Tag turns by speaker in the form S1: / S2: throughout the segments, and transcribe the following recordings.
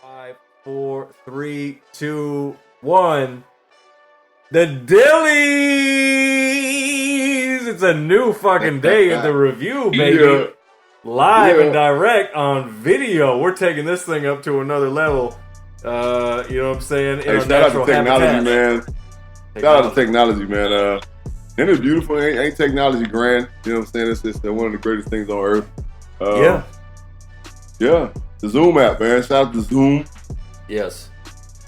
S1: 5, 4, 3, 2, 1. The Dillies! It's a new fucking day of the review, baby. Yeah. Live and direct on video. We're taking this thing up to another level. You know what I'm saying?
S2: Hey, shout out to technology, man. Shout out to technology, man. And it's beautiful. Ain't technology grand? You know what I'm saying? It's just one of the greatest things on earth. Yeah. The Zoom app, man. Shout out to Zoom.
S1: Yes.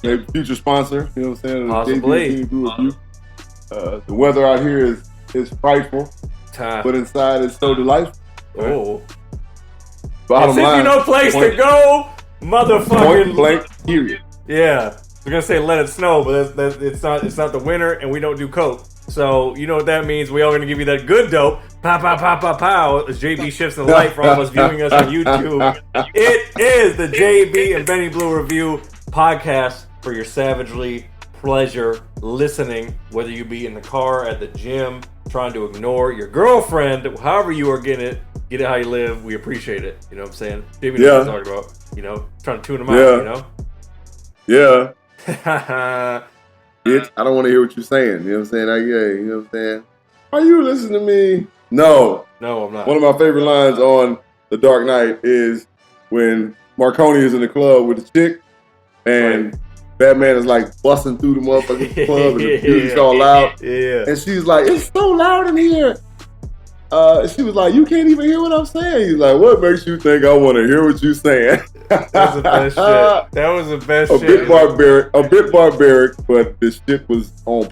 S2: Future sponsor. You know what I'm saying?
S1: Possibly.
S2: The weather out here is frightful, but inside it's so delightful. Right? Oh. Bottom line,
S1: no place to go, motherfucking
S2: point blank. Period.
S1: Yeah, we're gonna say let it snow, but it's not the winter, and we don't do coke. So you know what that means. We are gonna give you that good dope. Pow pow pow pow pow. As JB shifts the light for all of us viewing us on YouTube, it is the JB and Benny Blue Review podcast for your savagely pleasure listening. Whether you be in the car, at the gym, trying to ignore your girlfriend, however you are getting it. Get it how you live. We appreciate it. You know what I'm saying? Maybe knows what I'm talking about. You know, trying to tune them out. You know.
S2: Yeah. Bitch, I don't want to hear what you're saying. You know what I'm saying? You know what I'm saying? Are you listening to me? No,
S1: I'm not.
S2: One of my favorite lines on The Dark Knight is when Marconi is in the club with the chick, and Batman is like busting through the motherfucking club, and the music's all loud.
S1: Yeah.
S2: And she's like, "It's so loud in here." She was like, "You can't even hear what I'm saying." He's like, "What makes you think I want to hear what you're saying?"
S1: That was the best shit. That was the best shit.
S2: A bit barbaric, but the shit was on.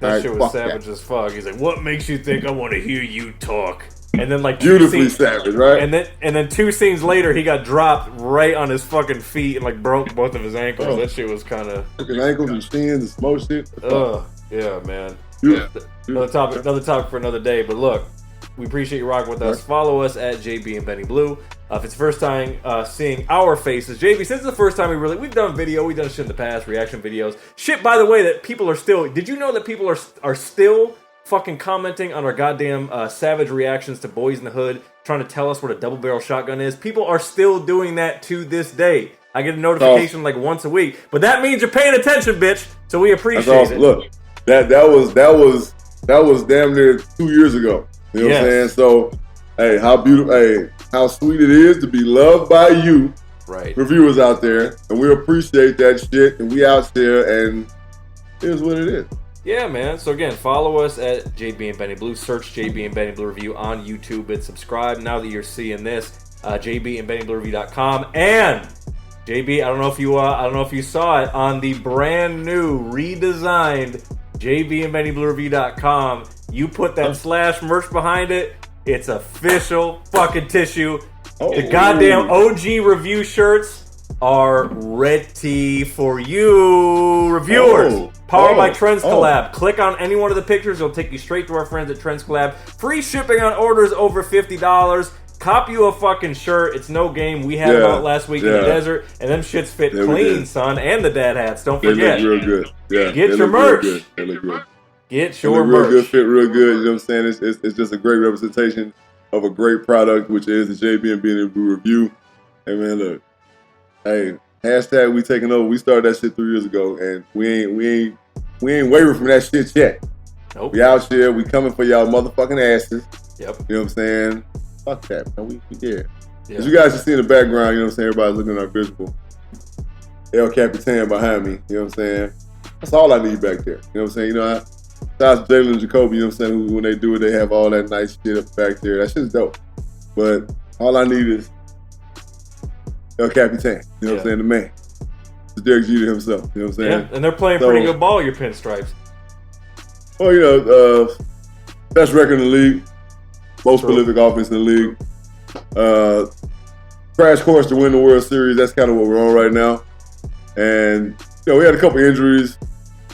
S1: That shit was savage as fuck. He's like, "What makes you think I want to hear you talk?" And then like
S2: beautifully savage, right?
S1: And then 2 scenes later, he got dropped right on his fucking feet and like broke both of his ankles.
S2: Oh.
S1: That shit was kind of
S2: fucking ankles and shins and smoke shit.
S1: Yeah, man.
S2: Beautiful.
S1: Another topic for another day. But look. We appreciate you rocking with us. Follow us at JB and Benny Blue. If it's the first time seeing our faces, JB, since it's the first time we've done video, we've done shit in the past, reaction videos. Shit, by the way, that people are still. Did you know that people are still fucking commenting on our goddamn savage reactions to Boys in the Hood, trying to tell us what a double barrel shotgun is? People are still doing that to this day. I get a notification like once a week, but that means you're paying attention, bitch. So we appreciate it.
S2: Look, that was damn near 2 years ago. You know what I'm saying? So, hey, how beautiful, how sweet it is to be loved by you, reviewers out there, and we appreciate that shit, and we out there, and here's what it is.
S1: Yeah, man. So again, follow us at JB and Benny Blue. Search JB and Benny Blue Review on YouTube and subscribe. Now that you're seeing this, JBandBennyBlueReview.com and JB. I don't know if you saw it on the brand new redesigned JBandBennyBlueReview.com. You put that slash merch behind it, it's official fucking tissue. The goddamn OG review shirts are ready for you, reviewers. Powered by Trends Collab. Click on any one of the pictures, it'll take you straight to our friends at Trends Collab. Free shipping on orders over $50. Cop you a fucking shirt. It's no game. We had them out last week in the desert, and them shits fit clean, son. And the dad hats. Don't forget.
S2: They look real good. Yeah,
S1: get your merch.
S2: They look good.
S1: Get your merch.
S2: Real good, fit real good. You know what I'm saying? It's just a great representation of a great product, which is the JB and Benny Blue Review. Hey man, look. Hey, hashtag we taking over. We started that shit 3 years ago, and we ain't wavering from that shit yet.
S1: Nope.
S2: We out here. We coming for y'all motherfucking asses.
S1: Yep.
S2: You know what I'm saying? Fuck that, man. We there. Yeah. As you guys can see in the background, you know what I'm saying? Everybody's looking at our visual. El Capitan behind me. You know what I'm saying? That's all I need back there. You know what I'm saying? You know, shout out to Jalen and Jacoby, you know what I'm saying? When they do it, they have all that nice shit up back there. That shit's dope. But all I need is El Capitan. You know what I'm saying? The man. It's Derek Jeter himself. You know what I'm saying?
S1: Yeah, and they're playing pretty good ball, your pinstripes.
S2: Well, you know, best record in the league. Most prolific offense in the league. Crash course to win the World Series. That's kind of what we're on right now. And, you know, we had a couple injuries.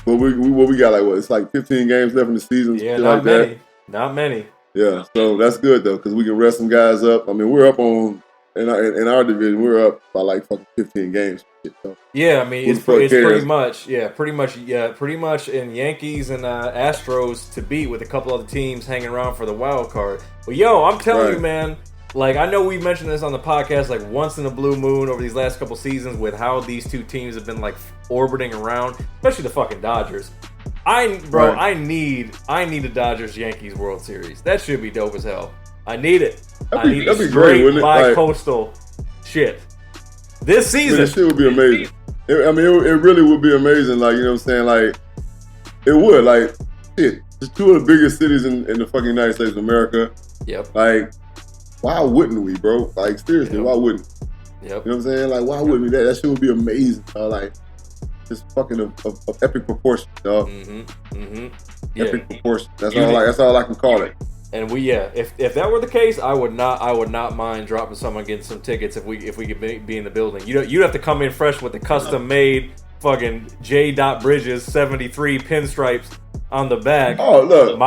S2: But we got it's like 15 games left in the season.
S1: Yeah, not many. Not many.
S2: Yeah, so that's good though, because we can rest some guys up. I mean, we're up on in our division. We're up by like fucking 15 games. So
S1: yeah, I mean, it's pretty much in Yankees and Astros to beat with a couple other teams hanging around for the wild card. But yo, I'm telling you, man, Like, I know we've mentioned this on the podcast like once in a blue moon over these last couple seasons with how these two teams have been like orbiting around, especially the fucking Dodgers. I need a Dodgers-Yankees World Series. That should be dope as hell. I need it.
S2: That'd be great, wouldn't it?
S1: Bi-coastal shit. This season.
S2: This shit would be amazing. It really would be amazing. Like, you know what I'm saying? Like, it would. Like, shit. It's two of the biggest cities in the fucking United States of America.
S1: Yep.
S2: Like, why wouldn't we, bro? Like, seriously, why wouldn't we?
S1: Yep.
S2: You know what I'm saying? Like, why wouldn't we? That shit would be amazing. Like, just fucking of epic proportion, dog. Epic proportion. That's all I can call it.
S1: And if that were the case, I would not mind dropping someone getting some tickets if we could be in the building. You'd have to come in fresh with the custom made fucking J. Bridges 73 pinstripes on the back.
S2: Oh look,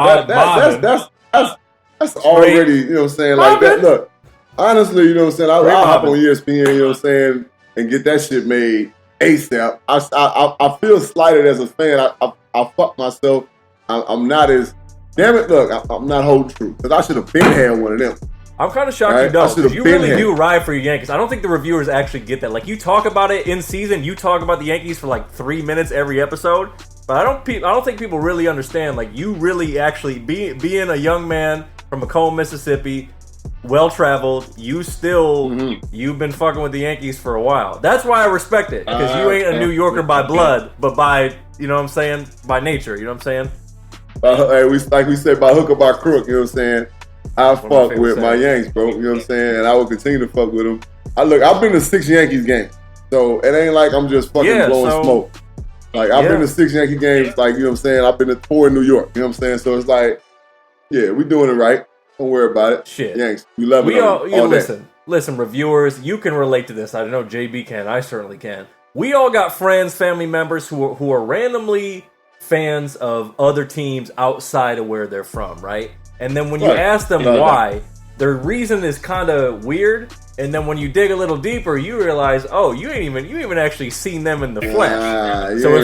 S2: that's already, you know what I'm saying, like that. Look, honestly, you know what I'm saying, I'll hop on ESPN, you know what I'm saying, and get that shit made ASAP. I feel slighted as a fan. I fuck myself. I'm not as, damn it, look, I'm not holding true, because I should have been had one of them.
S1: I'm kind of shocked you don't, because you really do ride for your Yankees. I don't think the reviewers actually get that. Like, you talk about it in season, you talk about the Yankees for like 3 minutes every episode, but I don't think people really understand, like, you really actually, being a young man from Macomb, Mississippi, well-traveled, you've been fucking with the Yankees for a while. That's why I respect it, because you ain't a New Yorker by blood, but by, you know what I'm saying, by nature, you know what I'm saying?
S2: Like we said, by hook or by crook, you know what I'm saying? I fuck with my Yanks, bro, you know what I'm saying? And I will continue to fuck with them. I've been to 6 Yankees games, so it ain't like I'm just fucking blowing smoke. Like, I've been to 6 Yankee games, like, you know what I'm saying? I've been to 4 in New York, you know what I'm saying? So it's like, yeah, we doing it right. Don't worry about it.
S1: Shit.
S2: Yanks, we love it all day.
S1: Listen, reviewers, you can relate to this. I know JB can. I certainly can. We all got friends, family members who are randomly fans of other teams outside of where they're from, right? And then when you ask them why, their reason is kind of weird. And then when you dig a little deeper, you realize, oh, you ain't even actually seen them in the flesh. So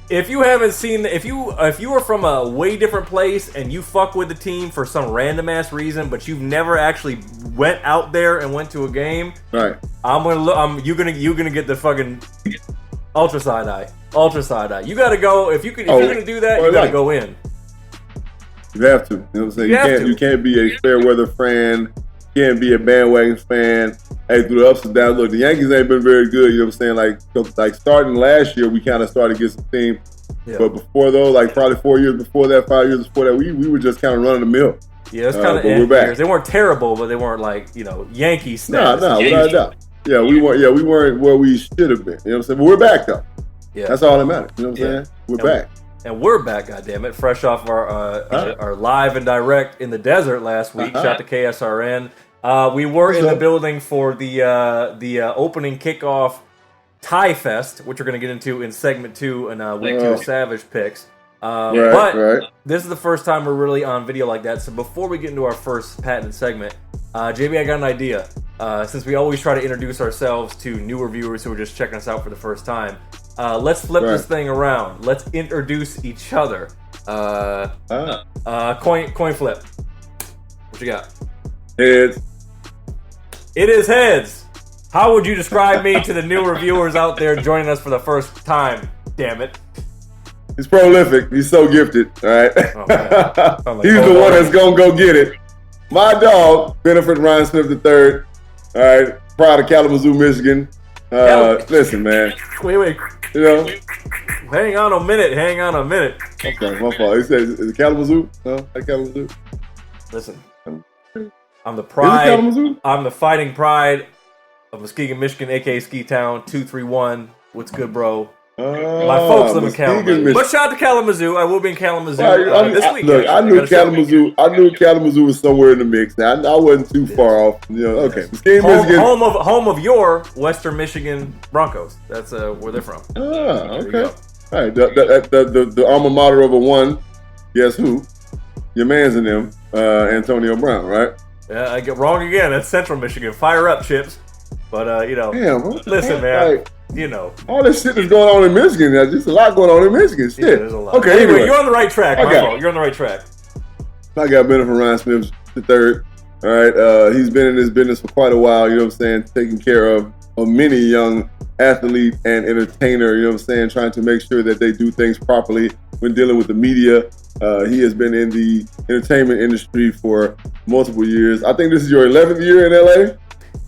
S1: if you haven't seen, if you were from a way different place and you fuck with the team for some random ass reason, but you've never actually went out there and went to a game,
S2: right?
S1: You're gonna get the fucking ultra side eye. You gotta go if you're gonna do that. You gotta go in.
S2: You have to. You know what I'm saying? You can't be a fair weather fan. Can't be a bandwagon fan. Hey, through the ups and downs, look, the Yankees ain't been very good. You know what I'm saying? Like starting last year, we kind of started to get some team. Yeah. But before though, like probably 4 years before that, 5 years before that, we were just kind of running the mill.
S1: Yeah, it's kind of. We're back. They weren't terrible, but they weren't like Yankee status.
S2: No, without a doubt. Yeah, we weren't where we should have been. You know what I'm saying? But we're back though. Yeah, that's all that matters. You know what I'm saying? We're back. And
S1: we're back, goddammit, fresh off our live and direct in the desert last week. Shout out to KSRN. We were in the building for the opening kickoff Tie Fest, which we're going to get into in segment 2 and week 2 Savage picks. But this is the first time we're really on video like that. So before we get into our first patented segment, JB, I got an idea. Since we always try to introduce ourselves to newer viewers who are just checking us out for the first time, let's flip this thing around. Let's introduce each other. Coin flip. What you got?
S2: Heads.
S1: It is heads. How would you describe me to the newer viewers out there joining us for the first time? Damn it.
S2: He's prolific. He's so gifted. All right. Oh, he's the one that's gonna go get it. My dog, Benefit Rhinesmith III. All right. Proud of Kalamazoo, Michigan. Listen, man.
S1: Wait.
S2: You know.
S1: Hang on a minute.
S2: Okay, my fault. He said, is it Kalamazoo? No, Kalamazoo.
S1: Listen. I'm the pride. I'm the fighting pride of Muskegon, Michigan, aka Ski Town 231. What's good, bro? My folks live in Kalamazoo. But shout out to Kalamazoo. I will be in Kalamazoo this week.
S2: Look, I knew Kalamazoo. I knew Kalamazoo was somewhere in the mix. I wasn't too far off. You know, okay.
S1: Muskegon, Michigan. Home of your Western Michigan Broncos. That's where they're from.
S2: Okay. All right. The alma mater of a one. Guess who? Your man's in them. Antonio Brown, right?
S1: Yeah, I get wrong again. That's Central Michigan. Fire up, Chips. But, listen, man. Like,
S2: all this shit that's going on in Michigan. There's just a lot going on in Michigan. Shit.
S1: Yeah, there's a lot. Anyway, you're on the right track, You're on the right track.
S2: I got Benefit Rhinesmith III. All right, he's been in this business for quite a while. You know what I'm saying? Taking care of many young athlete and entertainer. You know what I'm saying? Trying to make sure that they do things properly when dealing with the media. He has been in the entertainment industry for multiple years. I think this is your 11th year in LA.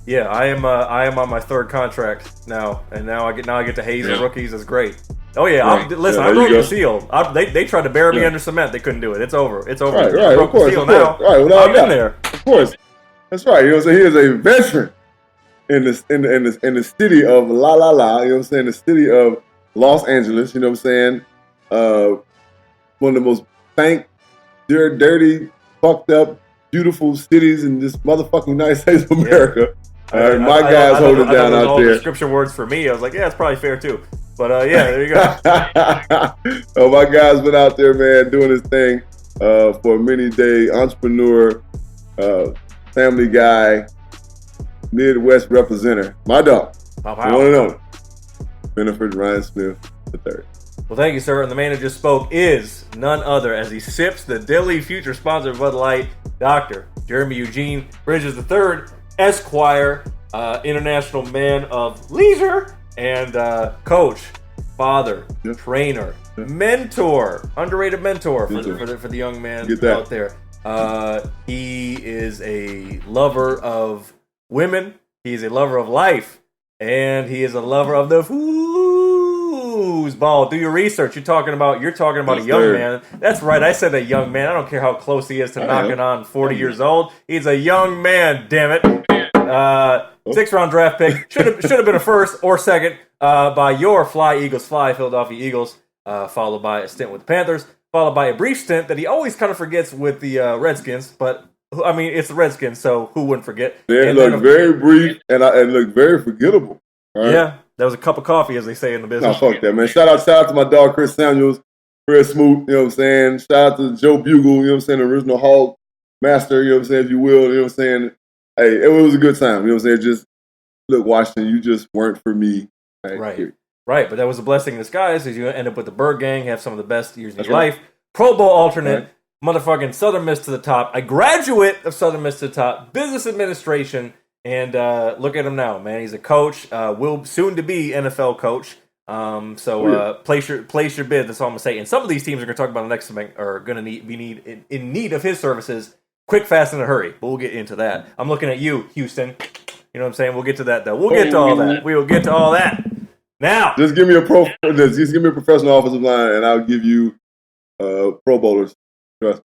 S1: Yeah, I am on my third contract now, and now I get to haze the rookies. That's great. Oh yeah, I broke the seal. They tried to bury me under cement. They couldn't do it. It's over. It's over.
S2: Right,
S1: I broke the seal now.
S2: Right, without
S1: I'm
S2: doubt.
S1: in there.
S2: Of course, that's right. You know what I'm saying? He is a veteran in the city of La La La. You know what I'm saying? The city of Los Angeles. You know what I'm saying? One of the most dirty, fucked up, beautiful cities in this motherfucking United States of America. My guys hold it down out there.
S1: Description words for me. I was like, yeah, it's probably fair too. But yeah, there you go.
S2: Oh, my guy's been out there, man, doing his thing for a many-day entrepreneur, family guy, Midwest representative. My dog.
S1: Wow.
S2: One and only. Benefit Rhinesmith III.
S1: Well, thank you, sir. And the man who just spoke is none other as he sips the Dilly future sponsor of Bud Light, Dr. Jeremy Eugene Bridges III, Esquire, international man of leisure, and coach, father, trainer, mentor, underrated mentor for the young man out there. He is a lover of women. He's a lover of life, and he is a lover of the foosball. Do your research. You're talking about a young man. That's right. I said a young man. I don't care how close he is to knocking on 40 years old. He's a young man. Damn it. 6th-round draft pick. Should have been a first or second by your Philadelphia Eagles, followed by a stint with the Panthers, followed by a brief stint that he always kind of forgets with the Redskins. But I mean, it's the Redskins, so who wouldn't forget?
S2: They look very brief and look very forgettable. Right?
S1: Yeah, that was a cup of coffee, as they say in the business.
S2: Nah, fuck that, man. Shout out to my dog Chris Samuels, Chris Smoot. You know what I'm saying? Shout out to Joe Bugle. You know what I'm saying? The original Hall master. You know what I'm saying? If you will. You know what I'm saying? Hey, it was a good time. You know what I'm saying? Just look, Washington, you just weren't for me.
S1: Right. But that was a blessing in disguise, because you end up with the Birdgang, have some of the best years of your life. Pro Bowl alternate, motherfucking Southern Miss to the top, a graduate of Southern Miss to the top, business administration, and look at him now, man. He's a coach, will soon to be NFL coach. Place your bid. That's all I'm gonna say. And some of these teams are gonna talk about the next segment are gonna be in need of his services. Quick, fast, in a hurry. But we'll get into that. I'm looking at you, Houston. You know what I'm saying? We'll get to that, though. We'll get to all that. We will get to all that. Now.
S2: Just give me a professional offensive line, and I'll give you Pro Bowlers. Trust me.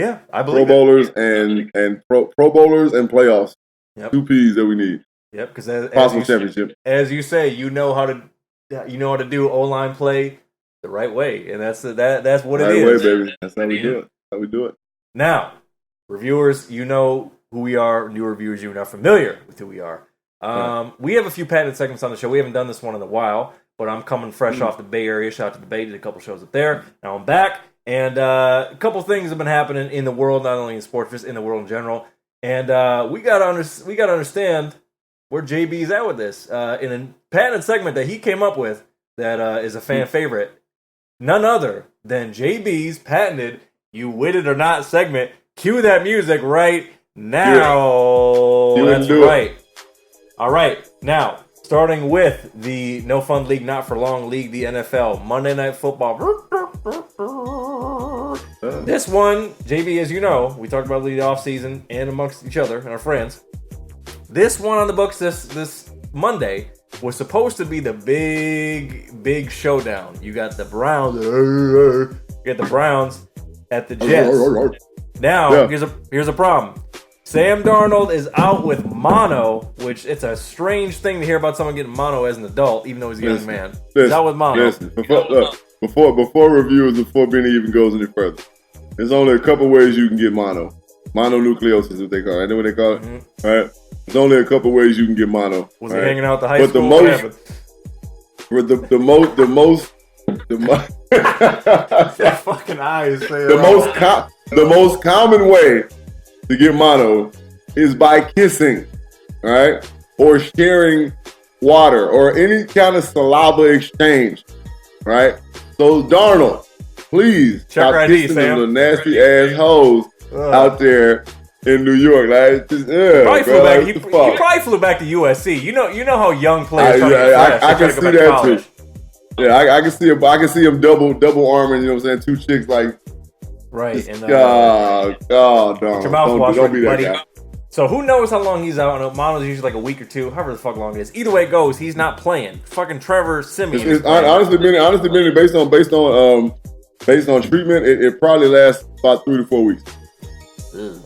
S1: Yeah, I believe
S2: Pro Bowlers and Pro Bowlers and playoffs. Yep. 2 Ps that we need.
S1: Yep, because
S2: possible championship.
S1: As you say, you know how to do O-line play the right way, and that's what it is.
S2: Right way, baby. That's how we do it. That's how we do it.
S1: Now, reviewers, you know who we are. New reviewers, you're not familiar with who we are. We have a few patented segments on the show. We haven't done this one in a while, but I'm coming fresh off the Bay Area. Shout out to the Bay. Did a couple shows up there. Now I'm back, and a couple things have been happening in the world, not only in sports, just in the world in general. And we gotta understand where JB's at with this. In a patented segment that he came up with that is a fan favorite, none other than JB's patented "You With It or Not" segment. Cue that music right now. That's right. All right, now starting with the No Fun League, Not For Long League, the NFL Monday Night Football. This one, JB, as you know, we talked about the offseason and amongst each other and our friends. This one on the books this Monday was supposed to be the big showdown. You got the Browns. You got the Browns at the Jets. Now, here's a problem. Sam Darnold is out with mono, which it's a strange thing to hear about someone getting mono as an adult, even though he's a young man. He's out with mono.
S2: Before reviews, before Benny even goes any further, there's only a couple ways you can get mono. Mononucleosis is what they call it. I know what they call it. Mm-hmm. Right? There's only a couple ways you can get mono.
S1: Was he hanging out at the high school? That fucking eyes say
S2: the most common way to get mono is by kissing, right? Or sharing water or any kind of saliva exchange, right? So Darnold, please
S1: check
S2: stop kissing them little nasty ass hoes out there in New York. Like, just, yeah,
S1: probably
S2: bro,
S1: back,
S2: like,
S1: he probably flew back to USC. You know how young players
S2: I can see that too. Yeah, I can see him. I can see him double arming. You know what I'm saying? 2 chicks like.
S1: Right.
S2: Just,
S1: and
S2: don't be that
S1: buddy.
S2: guy.
S1: So who knows how long he's out? I know Mono's usually like a week or two, however the fuck long it is. Either way it goes, he's not playing. Fucking Trevor Siemian.
S2: It's honestly been based on treatment. It probably lasts about 3 to 4 weeks.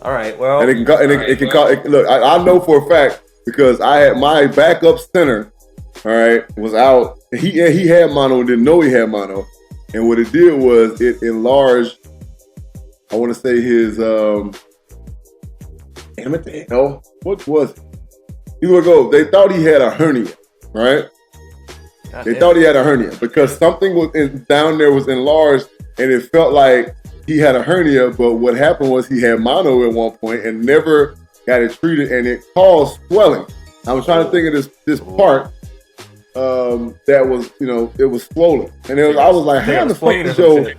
S1: All right. Well,
S2: and it can look. I know for a fact because I had my backup center. All right, was out. He had mono and didn't know he had mono, and what it did was it enlarged. I want to say his damn it, the hell, what was it? They thought he had a hernia, right? They thought he had a hernia because something was down there was enlarged, and it felt like he had a hernia. But what happened was he had mono at one point and never got it treated, and it caused swelling. I was trying to think of this part that was, it was swollen, and I was like, how the fuck is your?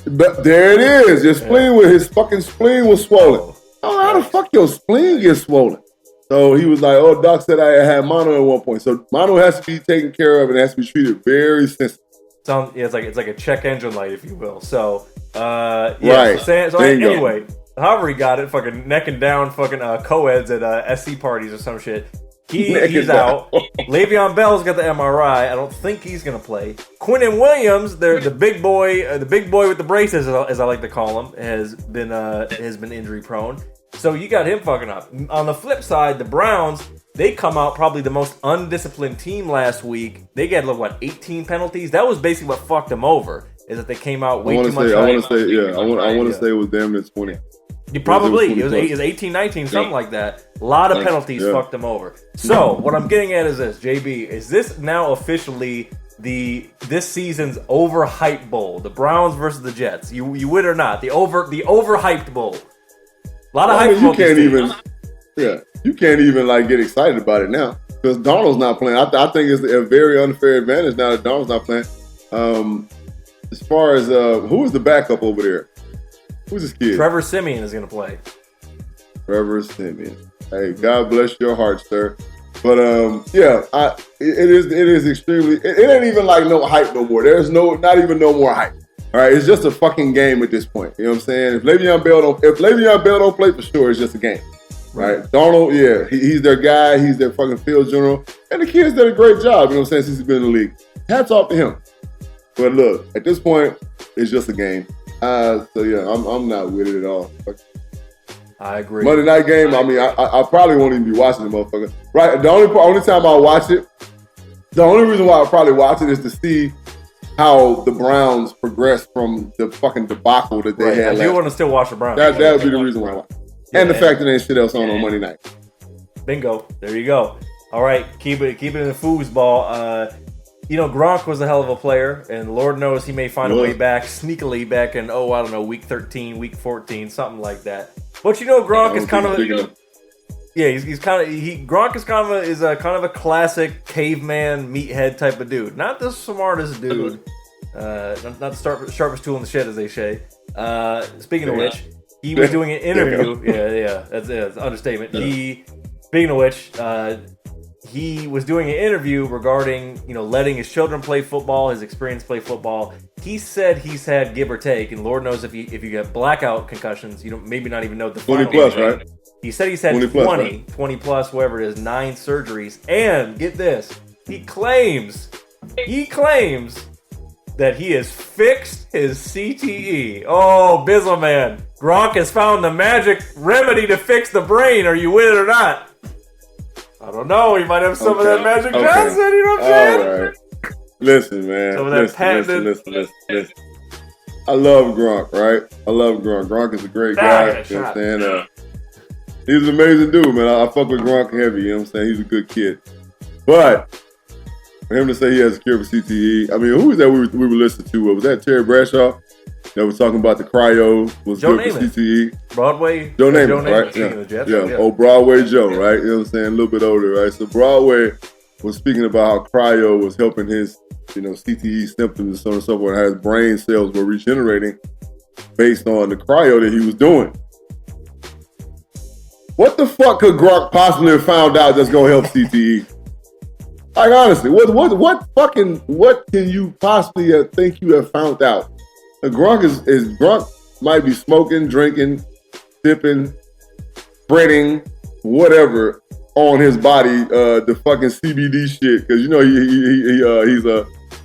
S2: But there it is. Your spleen his fucking spleen was swollen. Oh, how the fuck your spleen gets swollen? So he was like, oh, doc said I had mono at one point. So mono has to be taken care of and has to be treated very sensitive.
S1: It's like a check engine light, if you will. So
S2: right.
S1: So anyway, however he got it, fucking necking down fucking co-eds at SC parties or some shit. He's out. Le'Veon Bell's got the MRI. I don't think he's gonna play. Quinnen Williams, the big boy with the braces, as I like to call him, has been injury prone. So you got him fucking up. On the flip side, the Browns, they come out probably the most undisciplined team last week. They got 18 penalties. That was basically what fucked them over. Is that they came out way too much.
S2: I want to say it was damn near 20.
S1: It was 18, 19, something like that. A lot of penalties fucked them over. So what I'm getting at is this, JB, is this now officially this season's overhyped bowl? The Browns versus the Jets. You would or not? The overhyped bowl. A lot of hype.
S2: You can't even like get excited about it now because Darnold's not playing. I think it's a very unfair advantage now that Darnold's not playing. As far as who is the backup over there? Who's this kid?
S1: Trevor Siemian is going to play.
S2: Trevor Siemian. Hey, God bless your heart, sir. But it is extremely. It ain't even like no hype no more. There's not even no more hype. All right, it's just a fucking game at this point. You know what I'm saying? If Le'Veon Bell don't play, for sure, it's just a game. Right? Darnold, he's their guy. He's their fucking field general, and the kid's did a great job. You know what I'm saying? Since he's been in the league, hats off to him. But look, at this point, it's just a game. I'm not with it at all.
S1: I agree.
S2: Monday night game. I mean, I probably won't even be watching the motherfucker. Right? The only time I watch it, the only reason why I probably watch it is to see how the Browns progressed from the fucking debacle that they had.
S1: I do want to still watch the Browns.
S2: That would be the reason why I watch it. And the fact that there ain't shit else on Monday night.
S1: Bingo. There you go. All right, keep it in the foosball. Gronk was a hell of a player, and Lord knows he may find a way back sneakily back in, week 13, week 14, something like that. But Gronk is kind of Gronk is kind of a classic caveman meathead type of dude. Not the smartest dude, not the sharpest tool in the shed, as they say. Speaking of which, he was doing an interview. That's an understatement. Speaking of which, he was doing an interview regarding, letting his children play football, his experience play football. He said he's had, give or take, and Lord knows if you get blackout concussions, you don't maybe not even know the
S2: 20 plus, right?
S1: He said he's had 20 plus, whatever it is, 9 surgeries. And get this, he claims that he has fixed his CTE. Oh, Bizzleman, Gronk has found the magic remedy to fix the brain. Are you with it or not? I don't know. He might have some of that Magic Johnson. You know what I'm saying?
S2: All right. Listen, man.
S1: Some of that patented.
S2: Listen. I love Gronk, right? I love Gronk. Gronk is a great guy. You know what I'm saying? He's an amazing dude, man. I fuck with Gronk heavy. You know what I'm saying? He's a good kid. But for him to say he has a cure for CTE, I mean, who was that we were listening to? Was that Terry Bradshaw? That was talking about the cryo was
S1: Joe
S2: good
S1: Namath.
S2: for CTE.
S1: Broadway.
S2: Joe Namath, right? Yeah. Oh, Broadway Joe, right? You know what I'm saying? A little bit older, right? So Broadway was speaking about how cryo was helping his, CTE symptoms and so on and so forth. How his brain cells were regenerating based on the cryo that he was doing. What the fuck could Gronk possibly have found out that's gonna help CTE? Like honestly, what can you possibly think you have found out? Gronk might be smoking, drinking, sipping, spreading, whatever on his body, the fucking CBD shit, because you know he's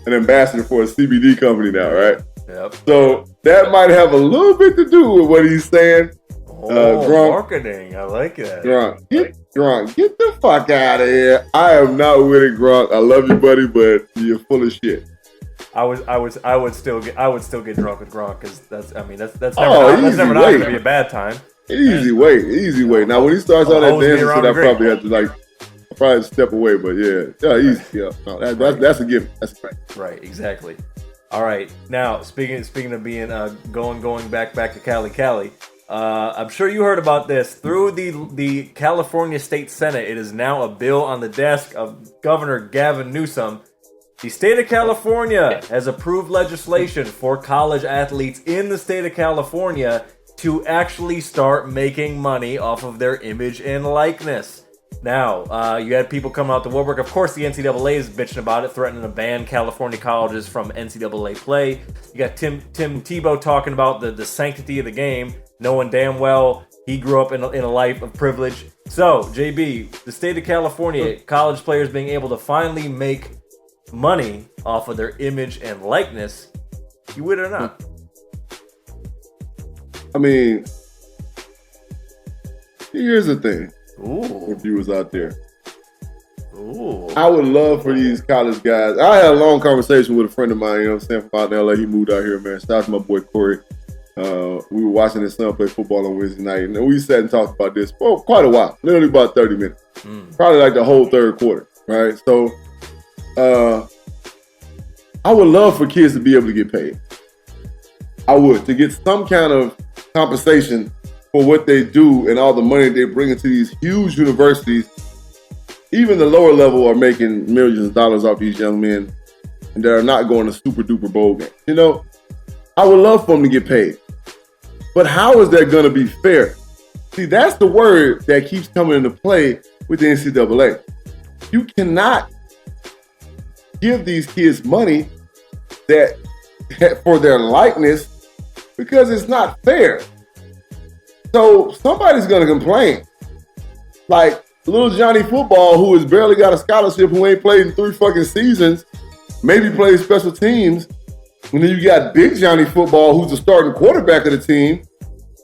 S2: an ambassador for a CBD company now, right?
S1: Yep.
S2: So that might have a little bit to do with what he's saying. Gronk,
S1: marketing, I like that.
S2: Gronk, get the fuck out of here. I am not with it, Gronk. I love you, buddy, but you're full of shit.
S1: I would still get drunk with Gronk because that's never not going to be a bad time.
S2: Easy way. Now when he starts all that dancing, shit, I probably have to probably step away. But yeah, easy. Yeah, no, that's a given. That's
S1: right. Exactly. All right. Now speaking of being going back to Cali. I'm sure you heard about this. Through the California State Senate, it is now a bill on the desk of Governor Gavin Newsom. The state of California has approved legislation for college athletes in the state of California to actually start making money off of their image and likeness. Now, you had people coming out the woodwork. Of course, the NCAA is bitching about it, threatening to ban California colleges from NCAA play. You got Tim Tebow talking about the sanctity of the game, knowing damn well he grew up in a life of privilege. So, JB, the state of California, college players being able to finally make money off of their image and likeness, you with it or not?
S2: I mean, here's the thing.
S1: Ooh.
S2: If you was out there.
S1: Ooh.
S2: I would love for these college guys. I had a long conversation with a friend of mine, you know what I'm saying, from out in LA. He moved out here, man. Shout out to my boy Corey. We were watching his son play football on Wednesday night, and we sat and talked about this for quite a while, literally about 30 minutes. Probably like the whole third quarter, right? So, I would love for kids to be able to get paid. I would, to get some kind of compensation for what they do and all the money they bring into these huge universities. Even the lower level are making millions of dollars off these young men, and that are not going to super duper bowl games. You know, I would love for them to get paid. But how is that going to be fair? See, that's the word that keeps coming into play with the NCAA. You cannot give these kids money that for their likeness because it's not fair. So somebody's going to complain. Like little Johnny Football, who has barely got a scholarship, who ain't played in 3 fucking seasons, maybe plays special teams. And then you got Big Johnny Football, who's the starting quarterback of the team,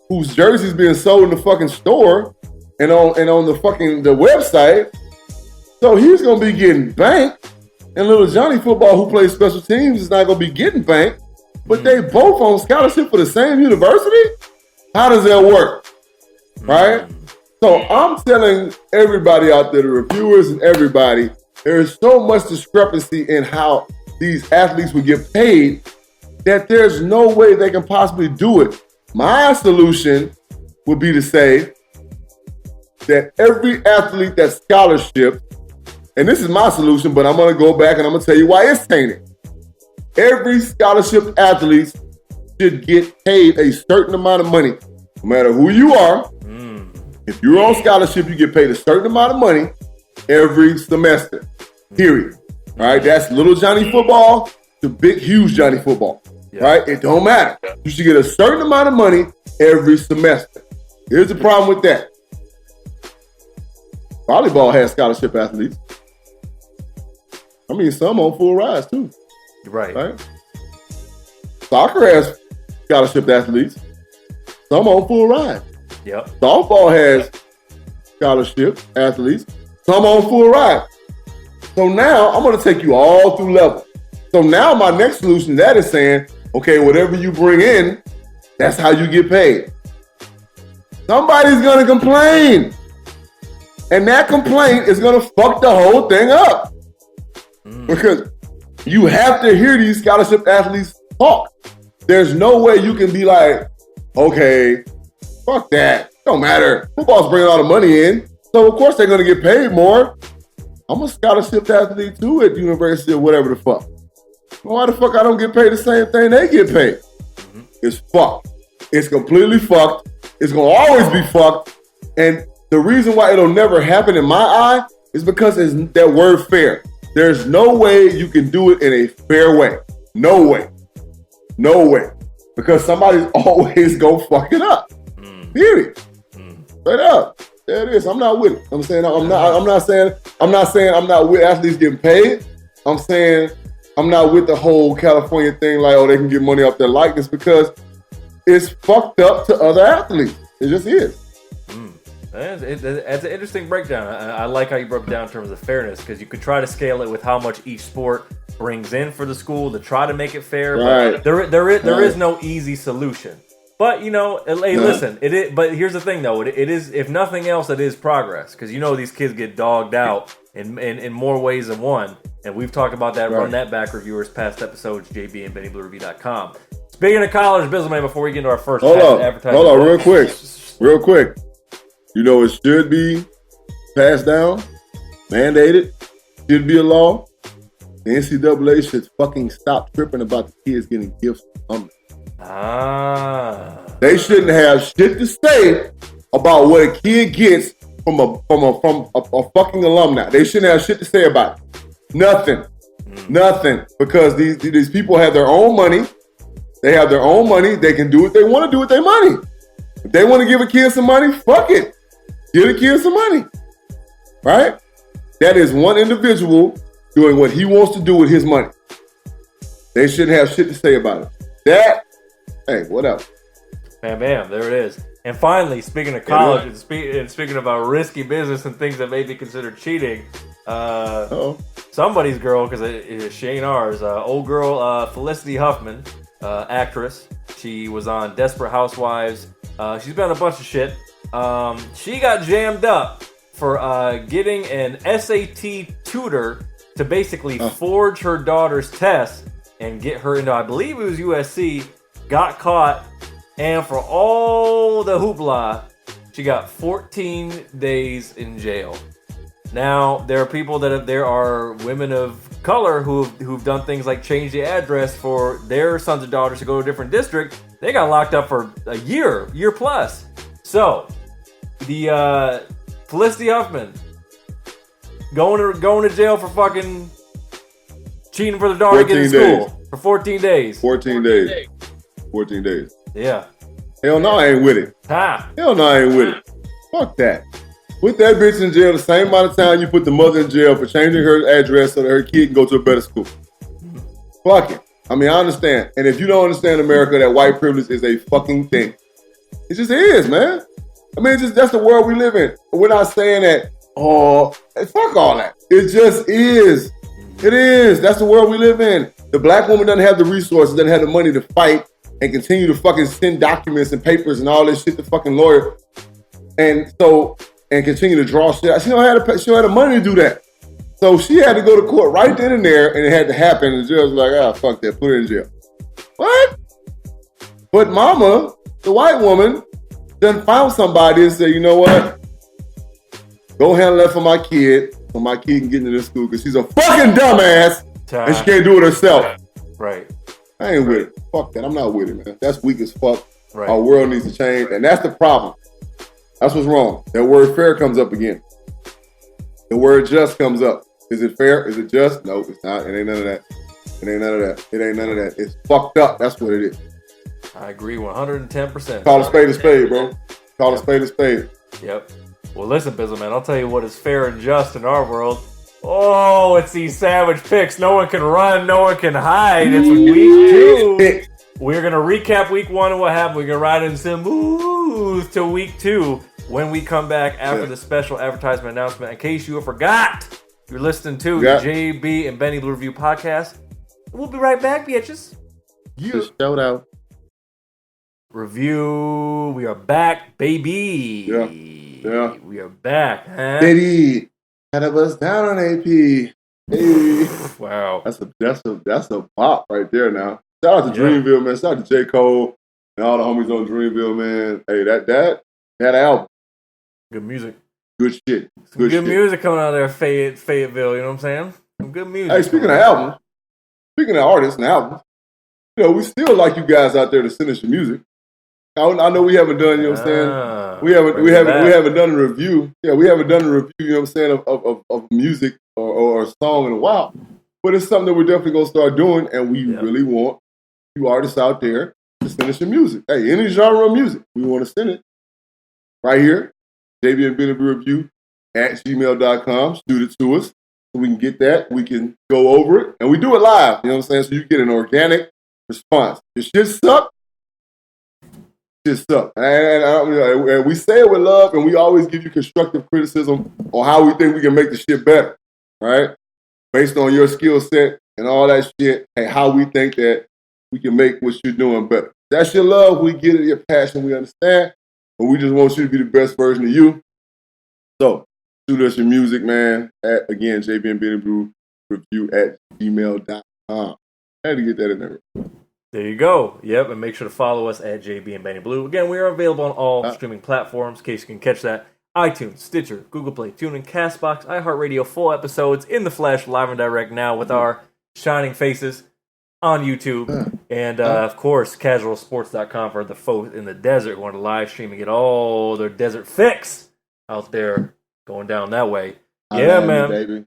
S2: whose jersey's being sold in the fucking store and on the website. So he's gonna be getting banked. And little Johnny Football, who plays special teams, is not gonna be getting banked. But they both on scholarship for the same university? How does that work? Right? So I'm telling everybody out there, the reviewers and everybody, there is so much discrepancy in how these athletes would get paid that there's no way they can possibly do it. My solution would be to say that every athlete that's scholarship, and this is my solution, but I'm going to go back and I'm going to tell you why it's tainted. Every scholarship athlete should get paid a certain amount of money, no matter who you are. If you're on scholarship, you get paid a certain amount of money every semester, period. All right, that's little Johnny Football to big, huge Johnny Football, right? It don't matter. You should get a certain amount of money every semester. Here's the problem with that. Volleyball has scholarship athletes. I mean, some on full rides too. Right? Soccer has scholarship athletes. Some on full ride.
S1: Yep.
S2: Softball has scholarship athletes. Some on full ride. So now I'm going to take you all through levels. So now my next solution to that is saying, okay, whatever you bring in, that's how you get paid. Somebody's going to complain. And that complaint is going to fuck the whole thing up. Because you have to hear these scholarship athletes talk. There's no way you can be like, okay, fuck that. Don't matter. Football's bringing all the money in. So of course they're going to get paid more. I'm a scholarship athlete too at the university or whatever the fuck. Why the fuck I don't get paid the same thing they get paid? It's fucked. It's completely fucked. It's going to always be fucked. And The reason why it'll never happen in my eye is because it's that word fair. There's no way you can do it in a fair way. No way. No way. Because somebody's always gonna fuck it up. Period. Straight up. There it is. I'm not with it. I'm saying I'm not saying I'm not with athletes getting paid. I'm saying I'm not with the whole California thing like, oh, they can get money off their likeness, because it's fucked up to other athletes. It just is.
S1: That's an interesting breakdown. I like how you broke it down in terms of fairness, because you could try to scale it with how much each sport brings in for the school to try to make it fair.
S2: Right.
S1: But there is no easy solution. But, hey, listen, it is, but here's the thing, though. It is, if nothing else, it is progress. Because, these kids get dogged out in more ways than one. And we've talked about that. Right. Run that back, reviewers, past episodes, JB and BennyBlueReview.com. Speaking of college, Bizzleman, before we get into our first advertisement.
S2: Hold on, real quick. It should be passed down, mandated, should be a law. The NCAA should fucking stop tripping about the kids getting gifts from them. They shouldn't have shit to say about what a kid gets from a fucking alumni. They shouldn't have shit to say about it. Nothing. Because these people have their own money. They have their own money. They can do what they want to do with their money. If they want to give a kid some money, fuck it. Give the kid some money. Right? That is one individual doing what he wants to do with his money. They shouldn't have shit to say about it. Hey, what else?
S1: Bam, there it is. And finally, speaking of college and speaking about risky business and things that may be considered cheating, somebody's girl, because she ain't ours, old girl Felicity Huffman, actress. She was on Desperate Housewives. She's been on a bunch of shit. She got jammed up for getting an SAT tutor to basically forge her daughter's test and get her into, I believe it was USC, got caught, and for all the hoopla, she got 14 days in jail. Now, there are women of color who've done things like change the address for their sons and daughters to go to a different district. They got locked up for a year plus. So, the Felicity Huffman going to jail for fucking cheating for the daughter to get in school for 14 days.
S2: 14 days. 14 days.
S1: Yeah.
S2: Hell no, I ain't with it. Hell no, I ain't with it. Fuck that. Put that bitch in jail the same amount of time you put the mother in jail for changing her address so that her kid can go to a better school. Fuck it. I mean, I understand. And if you don't understand America, that white privilege is a fucking thing. It just is, man. I mean, that's the world we live in. We're not saying that, fuck all that. It just is. It is. That's the world we live in. The black woman doesn't have the resources, doesn't have the money to fight and continue to fucking send documents and papers and all this shit to fucking lawyer. And continue to draw shit out. She don't have the money to do that. So she had to go to court right then and there, and it had to happen. And the judge was like, fuck that, put her in jail. What? But mama, the white woman, done found somebody and said, you know what? Go handle that for my kid, so my kid can get into this school, because she's a fucking dumbass, and she can't do it herself.
S1: Right.
S2: I ain't with it. Fuck that. I'm not with it, man. That's weak as fuck.
S1: Right.
S2: Our world needs to change, and that's the problem. That's what's wrong. That word fair comes up again. The word just comes up. Is it fair? Is it just? No, it's not. It ain't none of that. It ain't none of that. It ain't none of that. It's fucked up. That's what it is.
S1: I agree 110%.
S2: Call a spade, bro. Call a spade.
S1: Yep. Well, listen, Bizzle, man, I'll tell you what is fair and just in our world. Oh, it's these savage picks. No one can run. No one can hide. It's week 2. We're going to recap week 1 and what happened. We're going to ride in some moves to week 2 when we come back after the special advertisement announcement. In case you forgot, you're listening to the JB and Benny Blue Review podcast. We'll be right back, bitches.
S2: Shout out.
S1: Review. We are back, baby.
S2: Yeah.
S1: We are back, huh?
S2: Baby. Had of us down on AP. Hey.
S1: Wow.
S2: That's a pop right there now. Shout out to Dreamville, man. Shout out to J. Cole and all the homies on Dreamville, man. Hey, that album.
S1: Good music.
S2: Good shit.
S1: Good shit. Music coming out of there, Fayetteville, you know what I'm saying? Some good music.
S2: Hey, speaking of albums, speaking of artists and albums, we still like you guys out there to send us your music. I know we haven't done, you know what I'm saying? We haven't done a review. Yeah, we haven't done a review, you know what I'm saying, of music or a song in a while. But it's something that we're definitely gonna start doing, and we really want you artists out there to send us your music. Hey, any genre of music, we want to send it right here. JB and Benny Review at gmail.com. Shoot it to us so we can get that. We can go over it, and we do it live. You know what I'm saying? So you get an organic response. If shit suck, shit suck. And we say it with love, and we always give you constructive criticism on how we think we can make the shit better, right? Based on your skill set and all that shit, and how we think that we can make what you're doing better. That's your love. We get it, your passion, we understand. But we just want you to be the best version of you. So, shoot us your music, man. At, again, JB and Benny Brew Review at gmail.com. I had to get that in there.
S1: There you go. Yep, and make sure to follow us at JB and Benny Blue. Again, we are available on all streaming platforms, in case you can catch that. iTunes, Stitcher, Google Play, TuneIn, CastBox, iHeartRadio, full episodes in the flesh, live and direct now with our shining faces on YouTube. And, of course, casualsports.com for the folks in the desert who want to live stream and get all their desert fix out there going down that way. Yeah, man.
S2: Baby.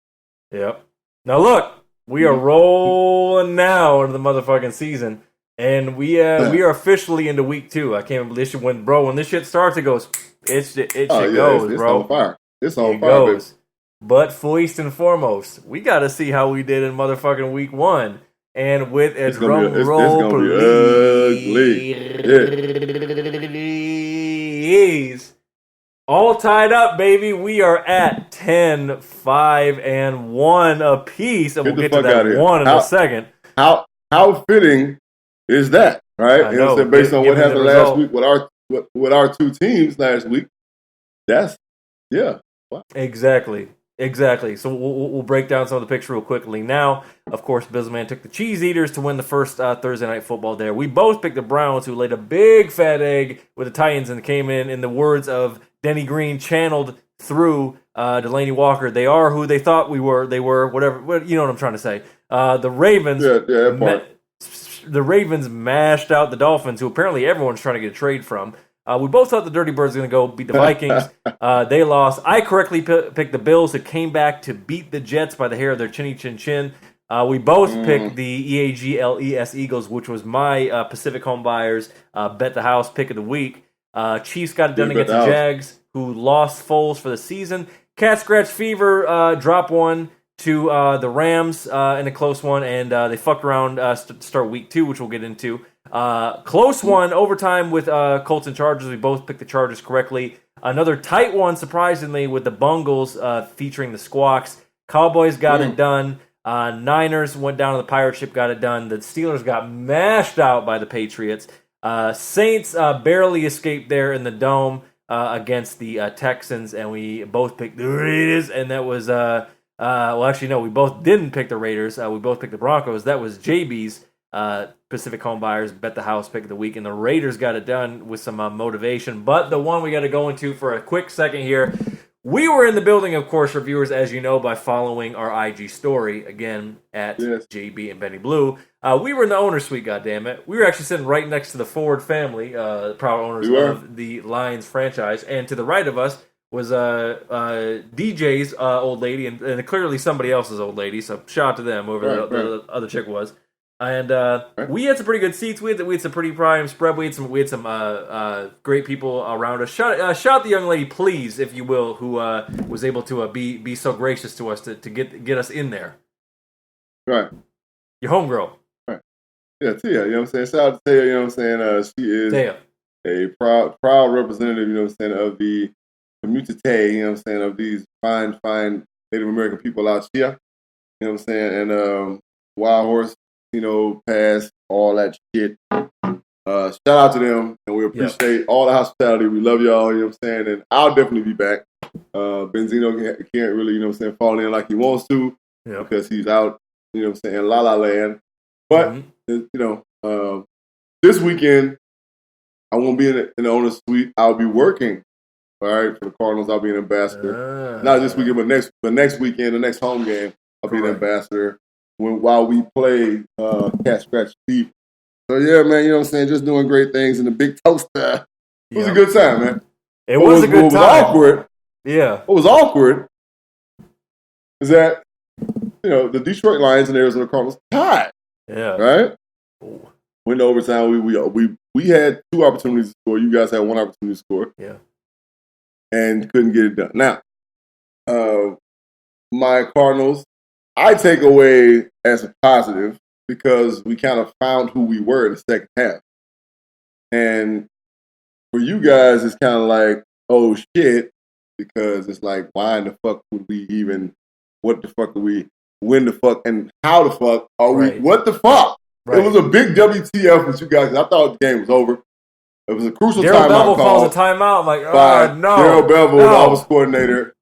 S1: Yep. Now, look, we are rolling now into the motherfucking season. And we are officially into week 2. I can't believe this shit when this shit starts, it goes, goes,
S2: it's
S1: bro.
S2: On fire. It's on fire, baby.
S1: But first and foremost, we got to see how we did in motherfucking week 1. And with a drum roll, please. All tied up, baby. We are at 10, 5, and 1 apiece. And we'll get to that 1 in a second.
S2: How fitting is that, right? You know what I'm saying? Based on what happened last week with our two teams last week, that's, wow.
S1: Exactly. So we'll break down some of the picks real quickly. Now, of course, Bizzleman took the Cheese Eaters to win the first Thursday Night Football there. We both picked the Browns, who laid a big fat egg with the Titans and came in the words of Denny Green, channeled through Delaney Walker. They are who they thought we were. They were whatever. You know what I'm trying to say. The Ravens.
S2: That part.
S1: The Ravens mashed out the Dolphins, who apparently everyone's trying to get a trade from. We both thought the Dirty Birds were going to go beat the Vikings. They lost. I correctly picked the Bills, who came back to beat the Jets by the hair of their chinny chin chin. We both picked the EAGLES Eagles, which was my Pacific Home Buyers bet the house pick of the week. Chiefs got it done against the Jags, who lost Foles for the season. Cat Scratch Fever dropped one to the Rams in a close one, and they fucked around to start week 2, which we'll get into. Close one, overtime with Colts and Chargers. We both picked the Chargers correctly. Another tight one, surprisingly, with the Bungles featuring the Squawks. Cowboys got it done. Niners went down to the pirate ship, got it done. The Steelers got mashed out by the Patriots. Saints barely escaped there in the Dome against the Texans, and we both picked the Raiders, and that was... we both didn't pick the Raiders. We both picked the Broncos. That was JB's Pacific Home Buyers bet the house pick of the week, and the Raiders got it done with some motivation. But the one we got to go into for a quick second here, we were in the building, of course, reviewers, as you know, by following our IG story, again, at JB and Benny Blue. We were in the owner's suite, goddammit. We were actually sitting right next to the Ford family, the proud owners of the Lions franchise, and to the right of us was DJ's old lady, and clearly somebody else's old lady, so shout out to them, whoever the other chick was. And we had some pretty good seats. We had some pretty prime spread. We had some great people around us. Shout the young lady, please, if you will, who was able to be so gracious to us to get us in there.
S2: Right.
S1: Your homegirl.
S2: Right. Yeah, Tia. You know what I'm saying? Shout out to Tia. You know what I'm saying? She is a proud representative. You know what I'm saying, of the community. You know what I'm saying, of these fine Native American people out here. You know what I'm saying? And Wild Horse, pass, all that shit. Shout out to them, and we appreciate all the hospitality. We love y'all, you know what I'm saying? And I'll definitely be back. Benzino can't really, fall in like he wants to because he's out, in La La Land. But, this weekend, I won't be in the owner's suite. I'll be working, all right, for the Cardinals. I'll be an ambassador. Not this weekend, but next weekend, the next home game, I'll be an ambassador. While we play Cat Scratch Fever. So yeah, man, you know what I'm saying? Just doing great things in the big toaster. It was a good time, man.
S1: It was a good time.
S2: What was awkward?
S1: Yeah.
S2: What was awkward is that the Detroit Lions and Arizona Cardinals tied.
S1: Yeah.
S2: Right. Went to overtime. We had 2 opportunities to score. You guys had 1 opportunity to score.
S1: Yeah.
S2: And couldn't get it done. Now, my Cardinals, I take away as a positive because we kind of found who we were in the second half. And for you guys, it's kind of like, oh shit, because it's like, why in the fuck would we even, what the fuck are we, when the fuck, and how the fuck are we, what the fuck? Right. It was a big WTF with you guys. I thought the game was over. It was a crucial timeout
S1: call. Darryl Bevell calls a timeout. I'm like, no.
S2: Darryl Bevell, the offense coordinator.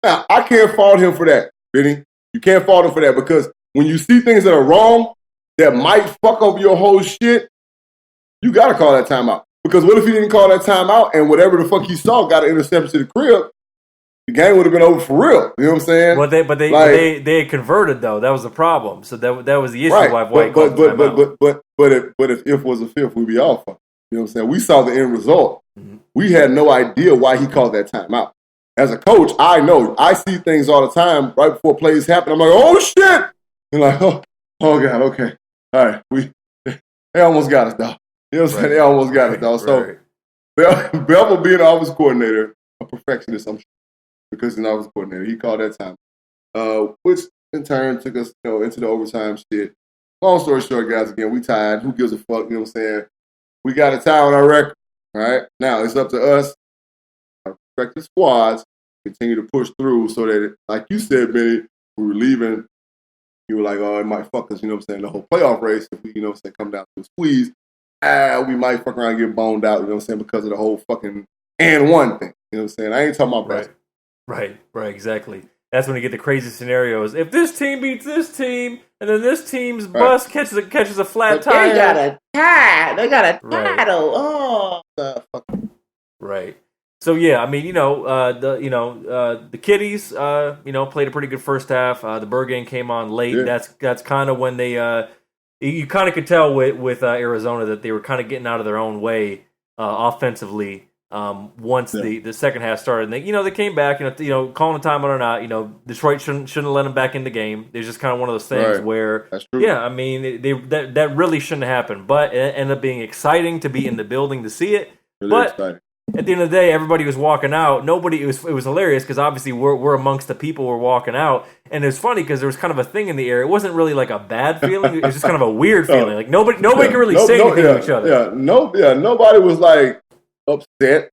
S2: Now, I can't fault him for that, Benny. You can't fault him for that because when you see things that are wrong that might fuck up your whole shit, you got to call that timeout. Because what if he didn't call that timeout and whatever the fuck he saw got an interception to the crib, the game would have been over for real. You know what I'm saying?
S1: But they had converted though. That was the problem. So that was the issue. Right. Why White called the timeout.
S2: But if was a fifth, we'd be all fucked. You know what I'm saying? We saw the end result. Mm-hmm. We had no idea why he called that timeout. As a coach, I know. I see things all the time right before plays happen. I'm like, oh shit! And like, oh God, okay. All right. They almost got us, dog. You know what I'm saying? They almost got us, dog. So Bevel being the offense coordinator, a perfectionist, I'm sure, because he's an offense coordinator, he called that time. Which in turn took us, into the overtime shit. Long story short, guys, again, we tied. Who gives a fuck? You know what I'm saying? We got a tie on our record. All right. Now it's up to us, our respective squads, continue to push through so that, like you said, Benny, we were leaving. You were like, oh, it might fuck us, you know what I'm saying, the whole playoff race. If we, come down to a squeeze, we might fuck around and get boned out, you know what I'm saying, because of the whole fucking and one thing. You know what I'm saying? I ain't talking about
S1: Right, exactly. That's when you get the crazy scenarios. If this team beats this team, and then this team's bus catches a flat tire.
S2: They got a tie. They got a title. Oh, fuck.
S1: Right. So yeah, I mean, the Kitties, played a pretty good first half. The Birdgang came on late. Yeah. That's kind of when they, you kind of could tell with Arizona that they were kind of getting out of their own way offensively. Once the second half started, and they came back, calling a timeout or not, Detroit shouldn't have let them back in the game. It's just kind of one of those things where,
S2: that's true.
S1: Yeah, I mean, that really shouldn't have happened, but it ended up being exciting to be in the building to see it.
S2: Really exciting.
S1: At the end of the day, everybody was walking out. It was hilarious because obviously we're amongst the people who were walking out, and it was funny because there was kind of a thing in the air. It wasn't really like a bad feeling; it was just kind of a weird feeling. Like nobody could really say anything to each other.
S2: Nobody was like upset,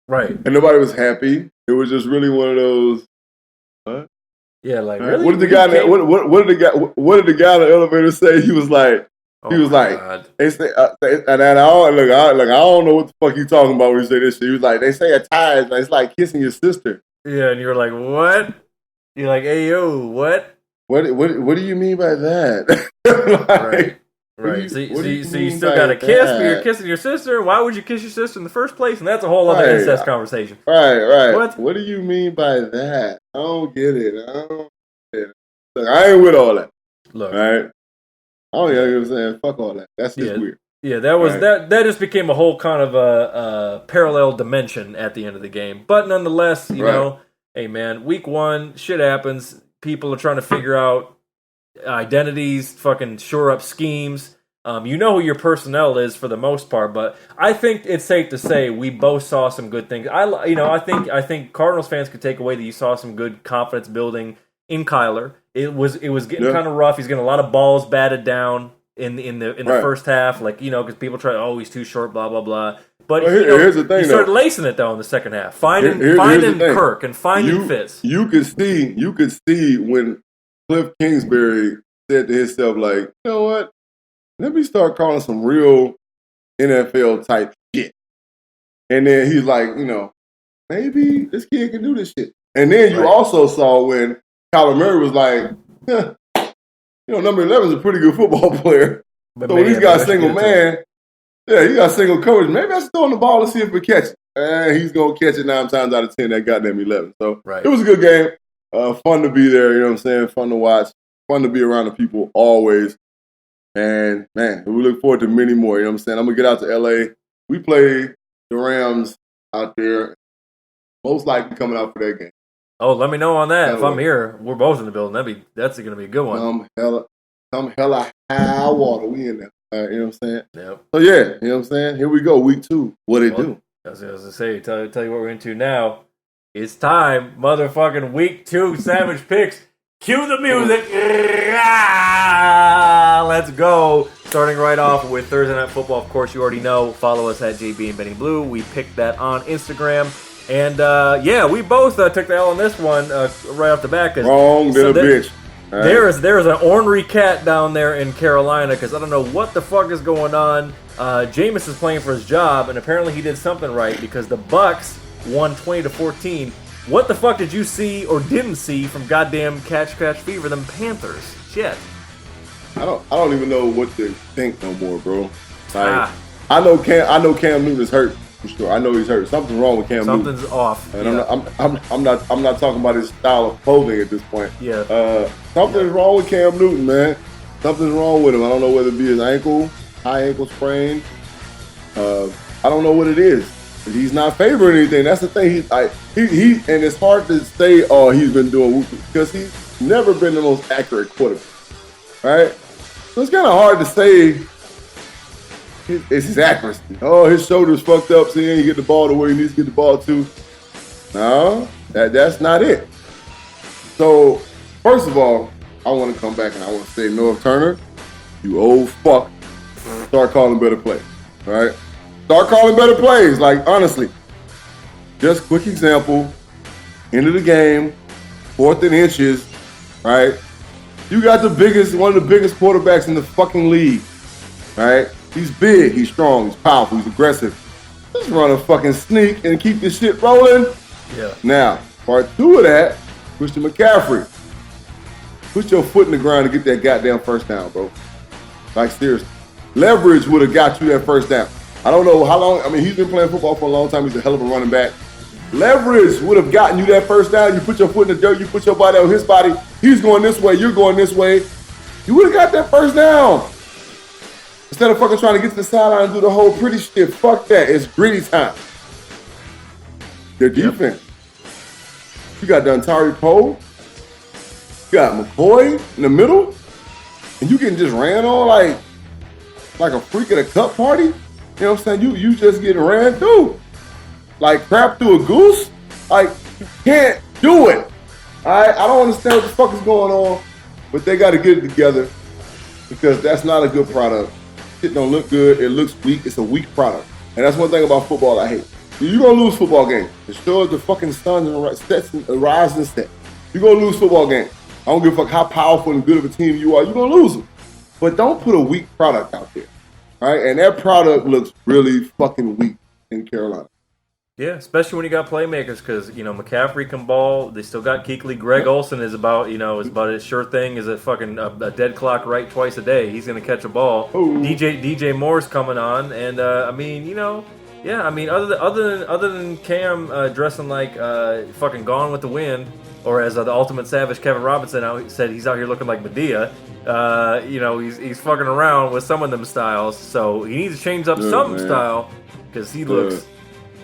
S1: right?
S2: And nobody was happy. It was just really one of those. What?
S1: Yeah, like really.
S2: What did the guy? What did the guy in the elevator say? He was like. He was like,
S1: God.
S2: They say, and I don't know what the fuck you talking about when you say this shit. He was like, they say a tie is it's like kissing your sister.
S1: Yeah, and you're like, what? You're like, hey yo, what?
S2: What do you mean by that?
S1: Right. So you still got to kiss, but you're kissing your sister. Why would you kiss your sister in the first place? And that's a whole other incest conversation.
S2: Right. What do you mean by that? I don't get it. Look, I ain't with all that.
S1: Look,
S2: right. Oh yeah, you know what I'm saying? Fuck all that. That's just weird.
S1: Yeah, that was that just became a whole kind of a parallel dimension at the end of the game. But nonetheless, you know, hey man, week 1, shit happens. People are trying to figure out identities, fucking shore up schemes. You know who your personnel is for the most part, but I think it's safe to say we both saw some good things. I think Cardinals fans could take away that you saw some good confidence building in Kyler. It was getting kind of rough. He's getting a lot of balls batted down in the first half, because people try, he's too short, blah blah blah. But
S2: here's the thing,
S1: he started lacing it though in the second half, finding Kirk and finding Fitz.
S2: You could see when Cliff Kingsbury said to himself, like, you know what? Let me start calling some real NFL type shit. And then he's like, maybe this kid can do this shit. And then you also saw when Kyler Murray was like, number 11 is a pretty good football player. But so when he's got single man, he got single coverage. Maybe I should throw him the ball and see if we catch it. He's going to catch it 9 times out of 10, that goddamn 11. So it was a good game. Fun to be there, you know what I'm saying? Fun to watch. Fun to be around the people always. And, man, we look forward to many more. You know what I'm saying? I'm going to get out to L.A. We play the Rams out there. Most likely coming out for that game.
S1: Oh, let me know on that. If I'm here, we're both in the building. That's going to be a good one.
S2: Come hella high water. We in there. You know what I'm saying?
S1: Yep.
S2: So, yeah, you know what I'm saying? Here we go, week 2. What it do?
S1: I was going to say, tell you what we're into now. It's time, motherfucking week 2 Savage Picks. Cue the music. Let's go. Starting right off with Thursday Night Football. Of course, you already know. Follow us at JB and Benny Blue. We picked that on Instagram. And, we both took the L on this one right off the bat.
S2: Wrong little bitch.
S1: Right. There's an ornery cat down there in Carolina because I don't know what the fuck is going on. Jameis is playing for his job, and apparently he did something right because the Bucks won 20-14. What the fuck did you see or didn't see from goddamn catch fever, them Panthers? Shit.
S2: I don't even know what to think no more, bro. Like, I know Cam Newton is hurt for sure. I know he's hurt. Something's wrong with Cam Newton.
S1: Something's off.
S2: And I'm not talking about his style of clothing at this point.
S1: Yeah.
S2: Something's wrong with Cam Newton, man. Something's wrong with him. I don't know whether it be his ankle, high ankle sprain. I don't know what it is. He's not favoring anything. That's the thing. He and it's hard to say, oh, he's been doing because he's never been the most accurate quarterback, right? So it's kind of hard to say it's his accuracy. Oh, his shoulder's fucked up, so he ain't get the ball to where he needs to get the ball to. No, that's not it. So, first of all, I want to come back and I want to say, North Turner, you old fuck, start calling better plays, all right? Start calling better plays, like, honestly. Just quick example, end of the game, 4th and inches, right? You got one of the biggest quarterbacks in the fucking league, right? He's big, he's strong, he's powerful, he's aggressive. Just run a fucking sneak and keep this shit rolling.
S1: Yeah.
S2: Now, part 2 of that, Christian McCaffrey. Put your foot in the ground to get that goddamn first down, bro. Like, seriously. Leverage would have got you that first down. I don't know how long. I mean, he's been playing football for a long time. He's a hell of a running back. Leverage would have gotten you that first down. You put your foot in the dirt. You put your body on his body. He's going this way. You're going this way. You would have got that first down. Instead of fucking trying to get to the sideline and do the whole pretty shit. Fuck that. It's gritty time. Their defense. Yep. You got Dontari Poe. You got McCoy in the middle. And you getting just ran on like a freak at a cup party. You know what I'm saying? You just getting ran through. Like crap through a goose. Like, you can't do it. Alright? I don't understand what the fuck is going on. But they gotta get it together. Because that's not a good product. Shit don't look good. It looks weak. It's a weak product. And that's one thing about football I hate. You're gonna lose football games. As sure as the fucking sun sets and rises and sets. You're gonna lose football games. I don't give a fuck how powerful and good of a team you are. You're gonna lose them. But don't put a weak product out there. Right? And that product looks really fucking weak in Carolina.
S1: Yeah, especially when you got playmakers, because McCaffrey can ball. They still got Kuechly. Greg Olsen is about as sure thing as a fucking a dead clock right twice a day. He's gonna catch a ball.
S2: Ooh.
S1: DJ Moore's coming on, and other than Cam dressing like fucking Gone with the Wind, or as the Ultimate Savage Kevin Robinson said, he's out here looking like Medea. He's fucking around with some of them styles, so he needs to change up style because he looks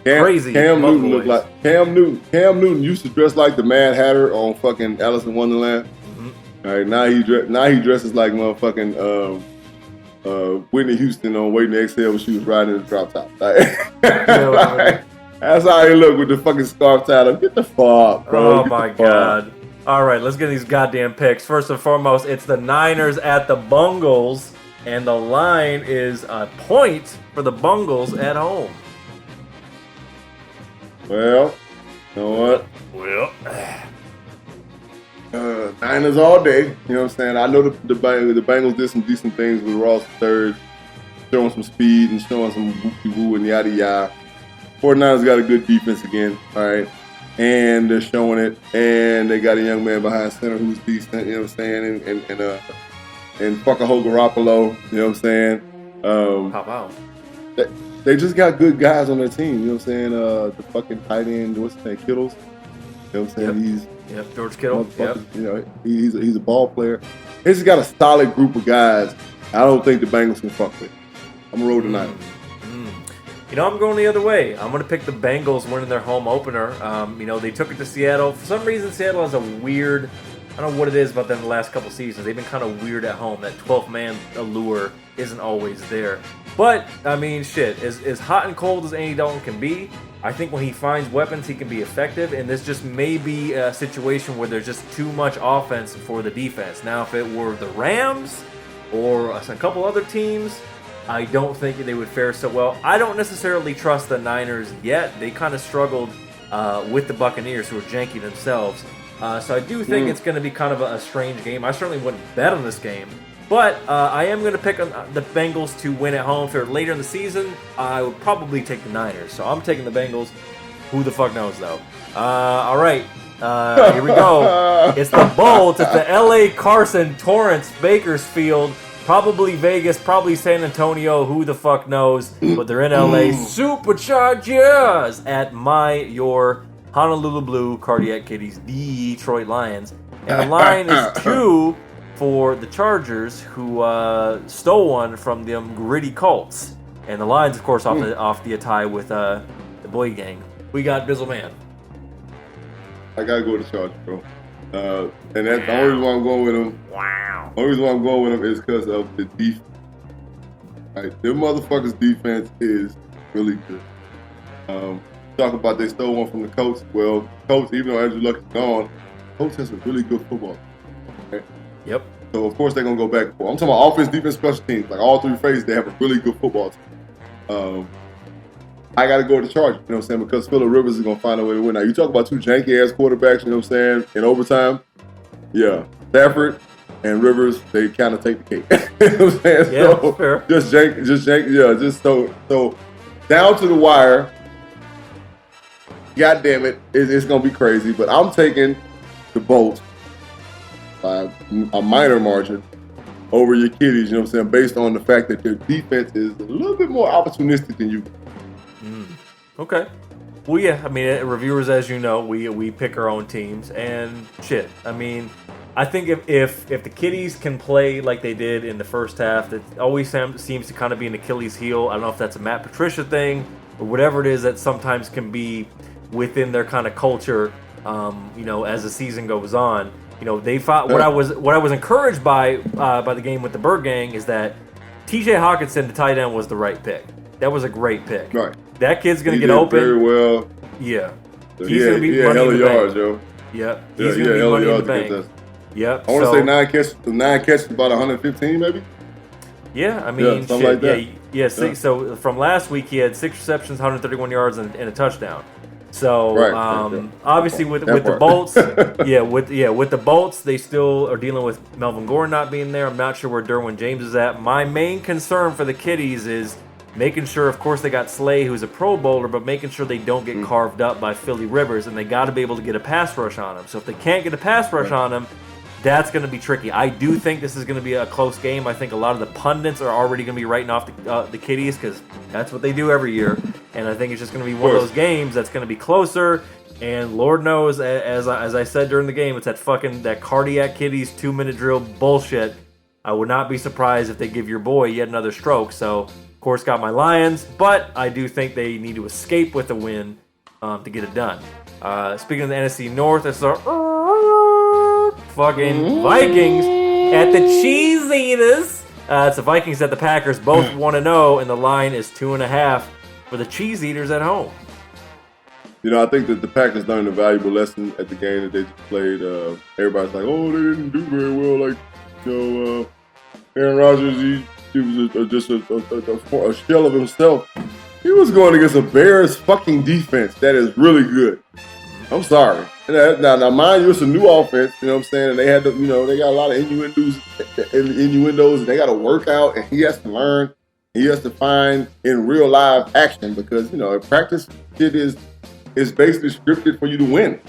S1: crazy.
S2: Cam Newton looked like Cam Newton used to dress like the Mad Hatter on fucking Alice in Wonderland. Mm-hmm. All right, now he dresses like motherfucking Whitney Houston on Waiting to Exhale when she was riding in the drop top. That's how he looked with the fucking scarf tied up. Get the fuck, bro.
S1: Oh my god. All right, let's get these goddamn picks. First and foremost, it's the Niners at the Bungles, and the line is a point for the Bungles at home.
S2: Well, you know what?
S1: Well,
S2: Niners all day. You know what I'm saying? I know the Bengals did some decent things with Ross III, showing some speed and showing some whoopie-woo and yada-yada. 49ers got a good defense again, all right? And they're showing it. And they got a young man behind center who's decent, you know what I'm saying? And fucking Garoppolo, you know what I'm saying?
S1: Pop out.
S2: They just got good guys on their team, you know what I'm saying? The fucking tight end, what's his name, Kittles? You know what I'm saying?
S1: Yep. George Kittle. Yep.
S2: You know, he's a ball player. They just got a solid group of guys I don't think the Bengals can fuck with it. I'm going to roll the Niners.
S1: You know, I'm going the other way. I'm going to pick the Bengals winning their home opener. You know, they took it to Seattle. For some reason, Seattle has a weird, I don't know what it is about them the last couple seasons. They've been kind of weird at home. That 12th man allure isn't always there. But, I mean, shit, as hot and cold as Andy Dalton can be, I think when he finds weapons, he can be effective. And this just may be a situation where there's just too much offense for the defense. Now, if it were the Rams or a couple other teams, I don't think they would fare so well. I don't necessarily trust the Niners yet. They kind of struggled with the Buccaneers, who are janky themselves. So I do think it's going to be kind of a strange game. I certainly wouldn't bet on this game. But I am going to pick on the Bengals to win at home. If they're later in the season, I would probably take the Niners. So I'm taking the Bengals. Who the fuck knows, though? All right. Here we go. It's the Bolts. It's the L.A. Carson, Torrance, Bakersfield. Probably Vegas, probably San Antonio, who the fuck knows, but they're in LA. Superchargers at your Honolulu Blue Cardiac Kitties, Detroit Lions. And the line is 2 for the Chargers, who stole one from them gritty Colts. And the Lions, of course, off the tie with the Boy Gang. We got Bizzle Man.
S2: I gotta go with the Chargers, bro. And that's the only reason why I'm going with them.
S1: Wow.
S2: The only reason why I'm going with them is because of the defense. Right, their motherfuckers' defense is really good. Talk about they stole one from the Colts. Well, Colts, even though Andrew Luck is gone, Colts has a really good football. Okay?
S1: Yep.
S2: So of course they're gonna go back and forth. I'm talking about offense, defense, special teams. Like all three phases, they have a really good football team. I got to go to the Chargers, you know what I'm saying, because Phillip Rivers is going to find a way to win. Now, you talk about two janky-ass quarterbacks, you know what I'm saying, in overtime. Yeah, Stafford and Rivers, they kind of take the cake. You know what I'm saying?
S1: Yeah,
S2: so,
S1: fair.
S2: Just janky, yeah, just so down to the wire. God damn it, it's going to be crazy, but I'm taking the Bolts by a minor margin over your Kitties, you know what I'm saying, based on the fact that their defense is a little bit more opportunistic than you.
S1: Okay. Well, yeah, I mean, reviewers, as you know, we pick our own teams, and shit. I mean, I think if the Kitties can play like they did in the first half, that always seems to kind of be an Achilles heel. I don't know if that's a Matt Patricia thing or whatever it is that sometimes can be within their kind of culture, you know, as the season goes on. You know, they fought. What I was encouraged by the game with the Birdgang is that T.J. Hawkinson, the tight end, was the right pick. That was a great pick.
S2: Right.
S1: That kid's gonna get open
S2: very well.
S1: Yeah.
S2: So
S1: He's gonna be money
S2: hella
S1: in the
S2: yards,
S1: bank.
S2: yo.
S1: Yep. He's gonna be money in the bank. Yep.
S2: I want to say 9 catches, about 115, maybe.
S1: Yeah, I mean,
S2: something like that.
S1: Yeah. So from last week, he had 6 receptions, 131 yards, and a touchdown. So obviously with the Bolts, with the Bolts, they still are dealing with Melvin Gordon not being there. I'm not sure where Derwin James is at. My main concern for the Kitties is making sure, of course, they got Slay, who's a Pro Bowler, but making sure they don't get carved up by Philly Rivers, and they got to be able to get a pass rush on him. So if they can't get a pass rush on him, that's going to be tricky. I do think this is going to be a close game. I think a lot of the pundits are already going to be writing off the Kitties because that's what they do every year. And I think it's just going to be one of those games that's going to be closer. And Lord knows, as I said during the game, it's that cardiac Kitties 2-minute drill bullshit. I would not be surprised if they give your boy yet another stroke. So, of course, got my Lions, but I do think they need to escape with a win to get it done. Speaking of the NFC North, it's the fucking Vikings at the Cheese Eaters. It's the Vikings at the Packers, both 1-0, and the line is 2.5 for the Cheese Eaters at home.
S2: You know, I think that the Packers learned a valuable lesson at the game that they just played. Everybody's like, oh, they didn't do very well. Like, you know, Aaron Rodgers, he was just a shell of himself. He was going against a Bears fucking defense that is really good. I'm sorry. Now, mind you, it's a new offense, you know what I'm saying? And they had to, you know, they got a lot of innuendos, and they got to work out, and he has to learn. He has to find in real live action because, you know, practice shit is basically scripted for you to win.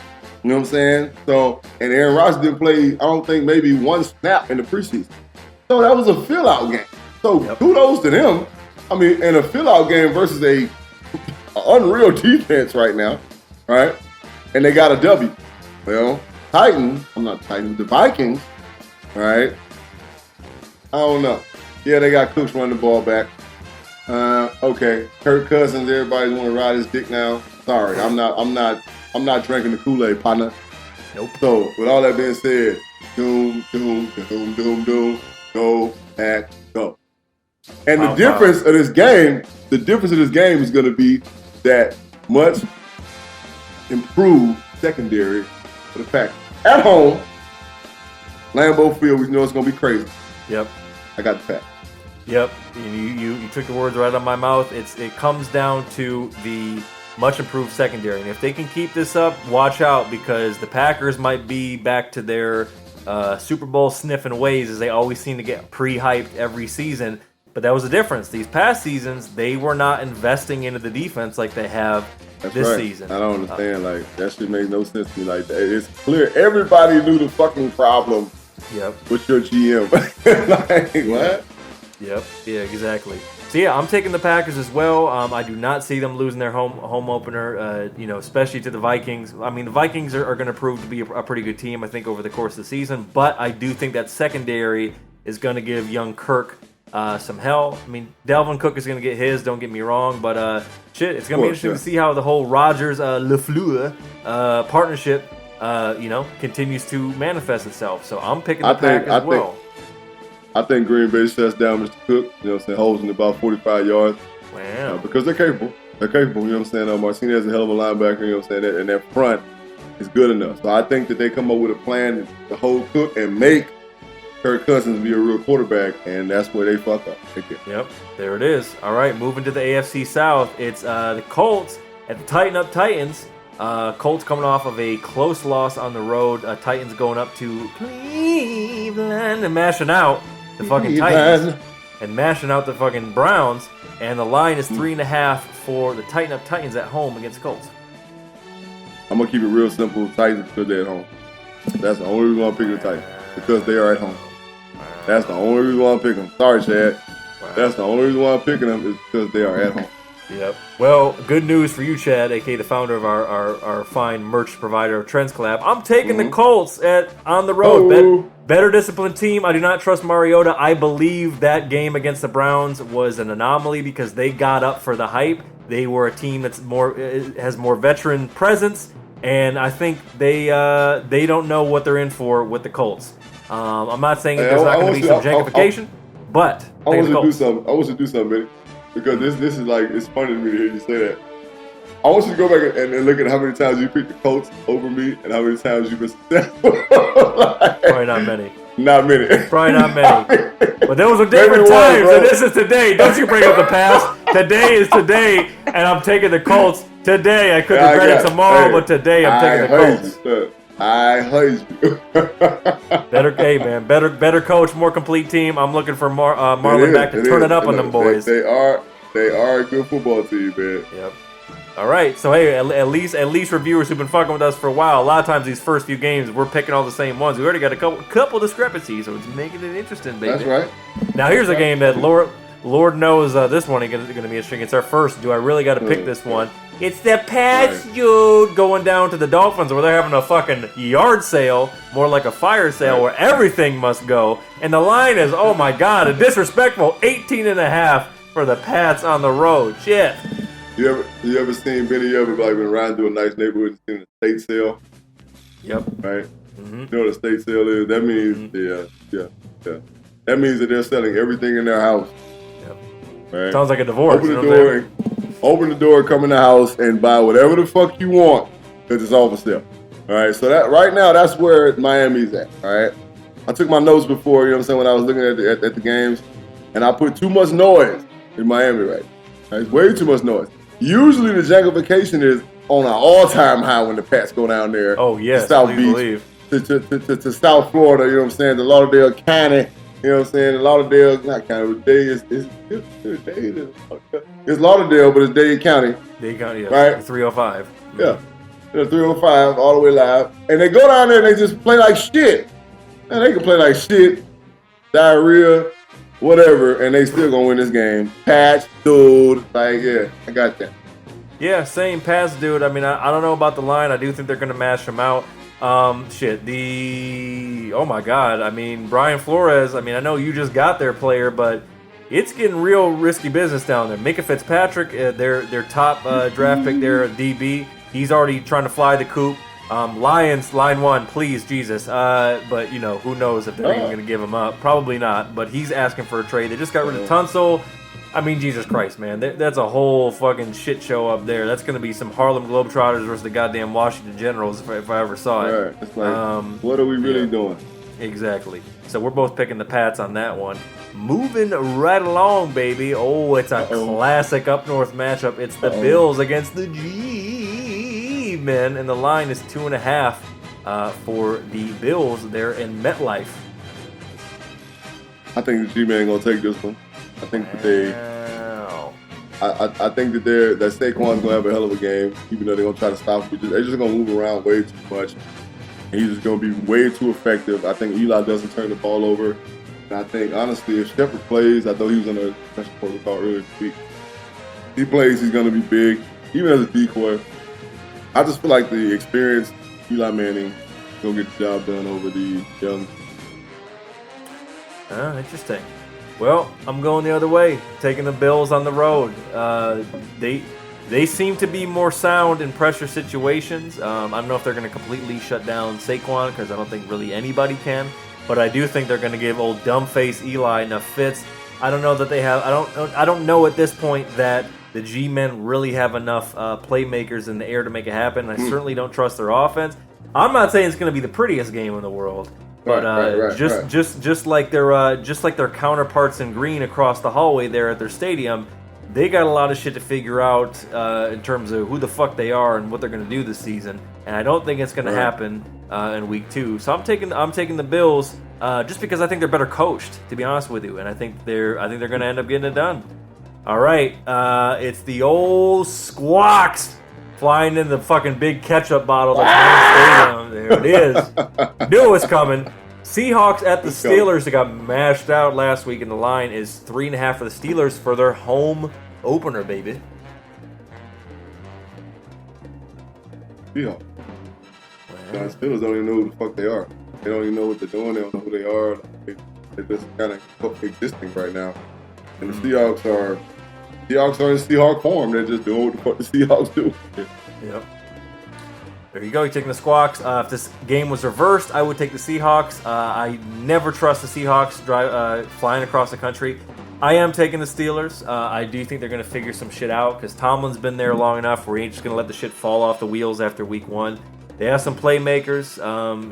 S2: You know what I'm saying? So, and Aaron Rodgers didn't play, I don't think, maybe one snap in the preseason. So that was a fill-out game. So kudos to them. I mean, in a fill-out game versus a unreal defense right now, right? And they got a W. Well, the Vikings, right? I don't know. Yeah, they got Cooks running the ball back. Okay, Kirk Cousins. Everybody want to ride his dick now. Sorry, I'm not drinking the Kool-Aid, partner.
S1: Nope.
S2: So, with all that being said, doom, go, Pack, go. And the difference of this game is going to be that much improved secondary for the Pack. At home, Lambeau Field, we know it's going to be crazy.
S1: Yep.
S2: I got the Pack.
S1: Yep. You took the words right out of my mouth. It comes down to the much improved secondary, and if they can keep this up, watch out, because the Packers might be back to their Super Bowl sniffing ways, as they always seem to get pre-hyped every season. But that was the difference. These past seasons, they were not investing into the defense like they have this season.
S2: I don't understand. That shit makes no sense to me. Like, it's clear. Everybody knew the fucking problem.
S1: Yep.
S2: With your GM. What?
S1: Yep. Yeah, exactly. So yeah, I'm taking the Packers as well. I do not see them losing their home opener, especially to the Vikings. I mean, the Vikings are going to prove to be a pretty good team, I think, over the course of the season. But I do think that secondary is going to give young Kirk some hell. I mean, Dalvin Cook is going to get his, don't get me wrong. But it's going to be interesting to see how the whole Rodgers-LaFleur partnership, continues to manifest itself. So I'm picking the Pack as well.
S2: I think Green Bay shuts down Mr. Cook, holds him about 45 yards.
S1: Wow.
S2: Because they're capable. They're capable, Martinez is a hell of a linebacker, and that front is good enough. So I think that they come up with a plan to hold Cook and make Kirk Cousins be a real quarterback, and that's where they fuck up.
S1: Yep, there it is. All right, moving to the AFC South. It's the Colts at the Tighten Up Titans. Colts coming off of a close loss on the road. Titans going up to Cleveland and mashing out the fucking Titans and mashing out the fucking Browns. And the line is 3.5 for the Tighten Up Titans at home against the Colts.
S2: I'm going to keep it real simple. Titans because they're at home. That's the only reason I'm picking the Titans. Because they are at home. That's the only reason why I'm picking them. Sorry, Chad. That's the only reason why I'm picking them is because they are at home.
S1: Yep. Well, good news for you, Chad, aka the founder of our fine merch provider, Trends Collab. I'm taking the Colts on the road. Better disciplined team. I do not trust Mariota. I believe that game against the Browns was an anomaly because they got up for the hype. They were a team that's has more veteran presence, and I think they don't know what they're in for with the Colts. I'm not saying there's not going to be some gentrification, but
S2: I want to do something, Benny. Because this is it's funny to me to hear you say that. I want you to go back and look at how many times you picked the Colts over me and how many times you've been successful.
S1: Probably not many.
S2: Not many.
S1: Probably not many. But those are different times, and this is today. Don't you bring up the past. Today is today, and I'm taking the Colts. Today, I could regret it tomorrow, but today I'm taking the Colts.
S2: I hate you.
S1: Better coach, more complete team. I'm looking for Marlon back to turn it up on them boys.
S2: They are a good football team, man.
S1: Yep. All right, so hey, at least reviewers who've been fucking with us for a while. A lot of times these first few games, we're picking all the same ones. We already got a couple discrepancies, so it's making it interesting, baby.
S2: That's right.
S1: Now here's a game that Lord knows this one is going to be interesting. It's our first. Do I really got to pick this one? It's the Pats, dude, going down to the Dolphins where they're having a fucking yard sale, more like a fire sale where everything must go. And the line is, oh my God, a disrespectful 18.5 for the Pats on the road. Shit.
S2: You ever seen Benny? You ever been riding through a nice neighborhood and seen a state sale?
S1: Yep.
S2: Right. Mm-hmm. You know what a state sale is? That means yeah. That means that they're selling everything in their house.
S1: Yep.
S2: Right.
S1: Sounds like a divorce.
S2: Open the door, come in the house, and buy whatever the fuck you want because it's all for sale. All right. So that right now, that's where Miami's at. All right. I took my notes before. You know what I'm saying, when I was looking at the games, and I put too much noise in Miami right now. Right? It's way too much noise. Usually the gentrification is on an all-time high when the Pats go down there.
S1: Oh, yes,
S2: to South Beach, to South Florida, you know what I'm saying, to Lauderdale County, you know what I'm saying, Lauderdale, not county, but it's Lauderdale, but it's Dade County.
S1: Dade County, yeah,
S2: right?
S1: 305.
S2: Yeah, 305, all the way live. And they go down there and they just play like shit. Man, they can play like shit, diarrhea, whatever, and they still gonna win this game. Patch, dude, I got that.
S1: Yeah, same pass, dude. I mean, I don't know about the line. I do think they're gonna mash them out. Oh my God. I mean, Brian Flores. I mean, I know you just got their player, but it's getting real risky business down there. Micah Fitzpatrick, their top draft pick there, DB, he's already trying to fly the coop. Lions, line one, please, Jesus. But, you know, who knows if they're even going to give him up. Probably not, but he's asking for a trade. They just got rid of Tunsil. I mean, Jesus Christ, man. That's a whole fucking shit show up there. That's going to be some Harlem Globetrotters versus the goddamn Washington Generals if I ever saw it.
S2: Right. It's like, what are we really doing?
S1: Exactly. So we're both picking the Pats on that one. Moving right along, baby. Oh, it's a classic up north matchup. It's the Bills against the G-Men, and the line is 2.5 for the Bills there in MetLife.
S2: I think the G-Man gonna take this one. I think that I think that Saquon's gonna have a hell of a game, even though they're gonna try to stop him. They're just gonna move around way too much. And he's just gonna be way too effective. I think Eli doesn't turn the ball over. And I think honestly, if Shepard plays, I thought he was on a special protocol earlier this week. He plays, he's gonna be big, even as a decoy. I just feel like the experienced Eli Manning is gonna get the job done over the young.
S1: Interesting. Well, I'm going the other way, taking the Bills on the road. They seem to be more sound in pressure situations. I don't know if they're going to completely shut down Saquon, because I don't think really anybody can. But I do think they're going to give old dumbface Eli enough fits. I don't know that they have. I don't know at this point that the G-Men really have enough playmakers in the air to make it happen. I certainly don't trust their offense. I'm not saying it's going to be the prettiest game in the world. But just like their counterparts in green across the hallway there at their stadium, they got a lot of shit to figure out in terms of who the fuck they are and what they're going to do this season. And I don't think it's going to happen in week 2. So I'm taking the Bills just because I think they're better coached, to be honest with you, and I think they're going to end up getting it done. All right, it's the old Squawks flying in the fucking big ketchup bottle. There it is. Knew it was coming. Seahawks at the Steelers. They got mashed out last week, and the line is 3.5 for the Steelers for their home opener, baby.
S2: Yeah. The Steelers don't even know who the fuck they are. They don't even know what they're doing. They don't know who they are. They're just kind of existing right now. And the Seahawks are in Seahawk form. They're just doing what the fuck the Seahawks do.
S1: Yep. There you go. You're taking the Squawks. If this game was reversed, I would take the Seahawks. I never trust the Seahawks flying across the country. I am taking the Steelers. I do think they're going to figure some shit out because Tomlin's been there long enough where he ain't just going to let the shit fall off the wheels after week 1. They have some playmakers.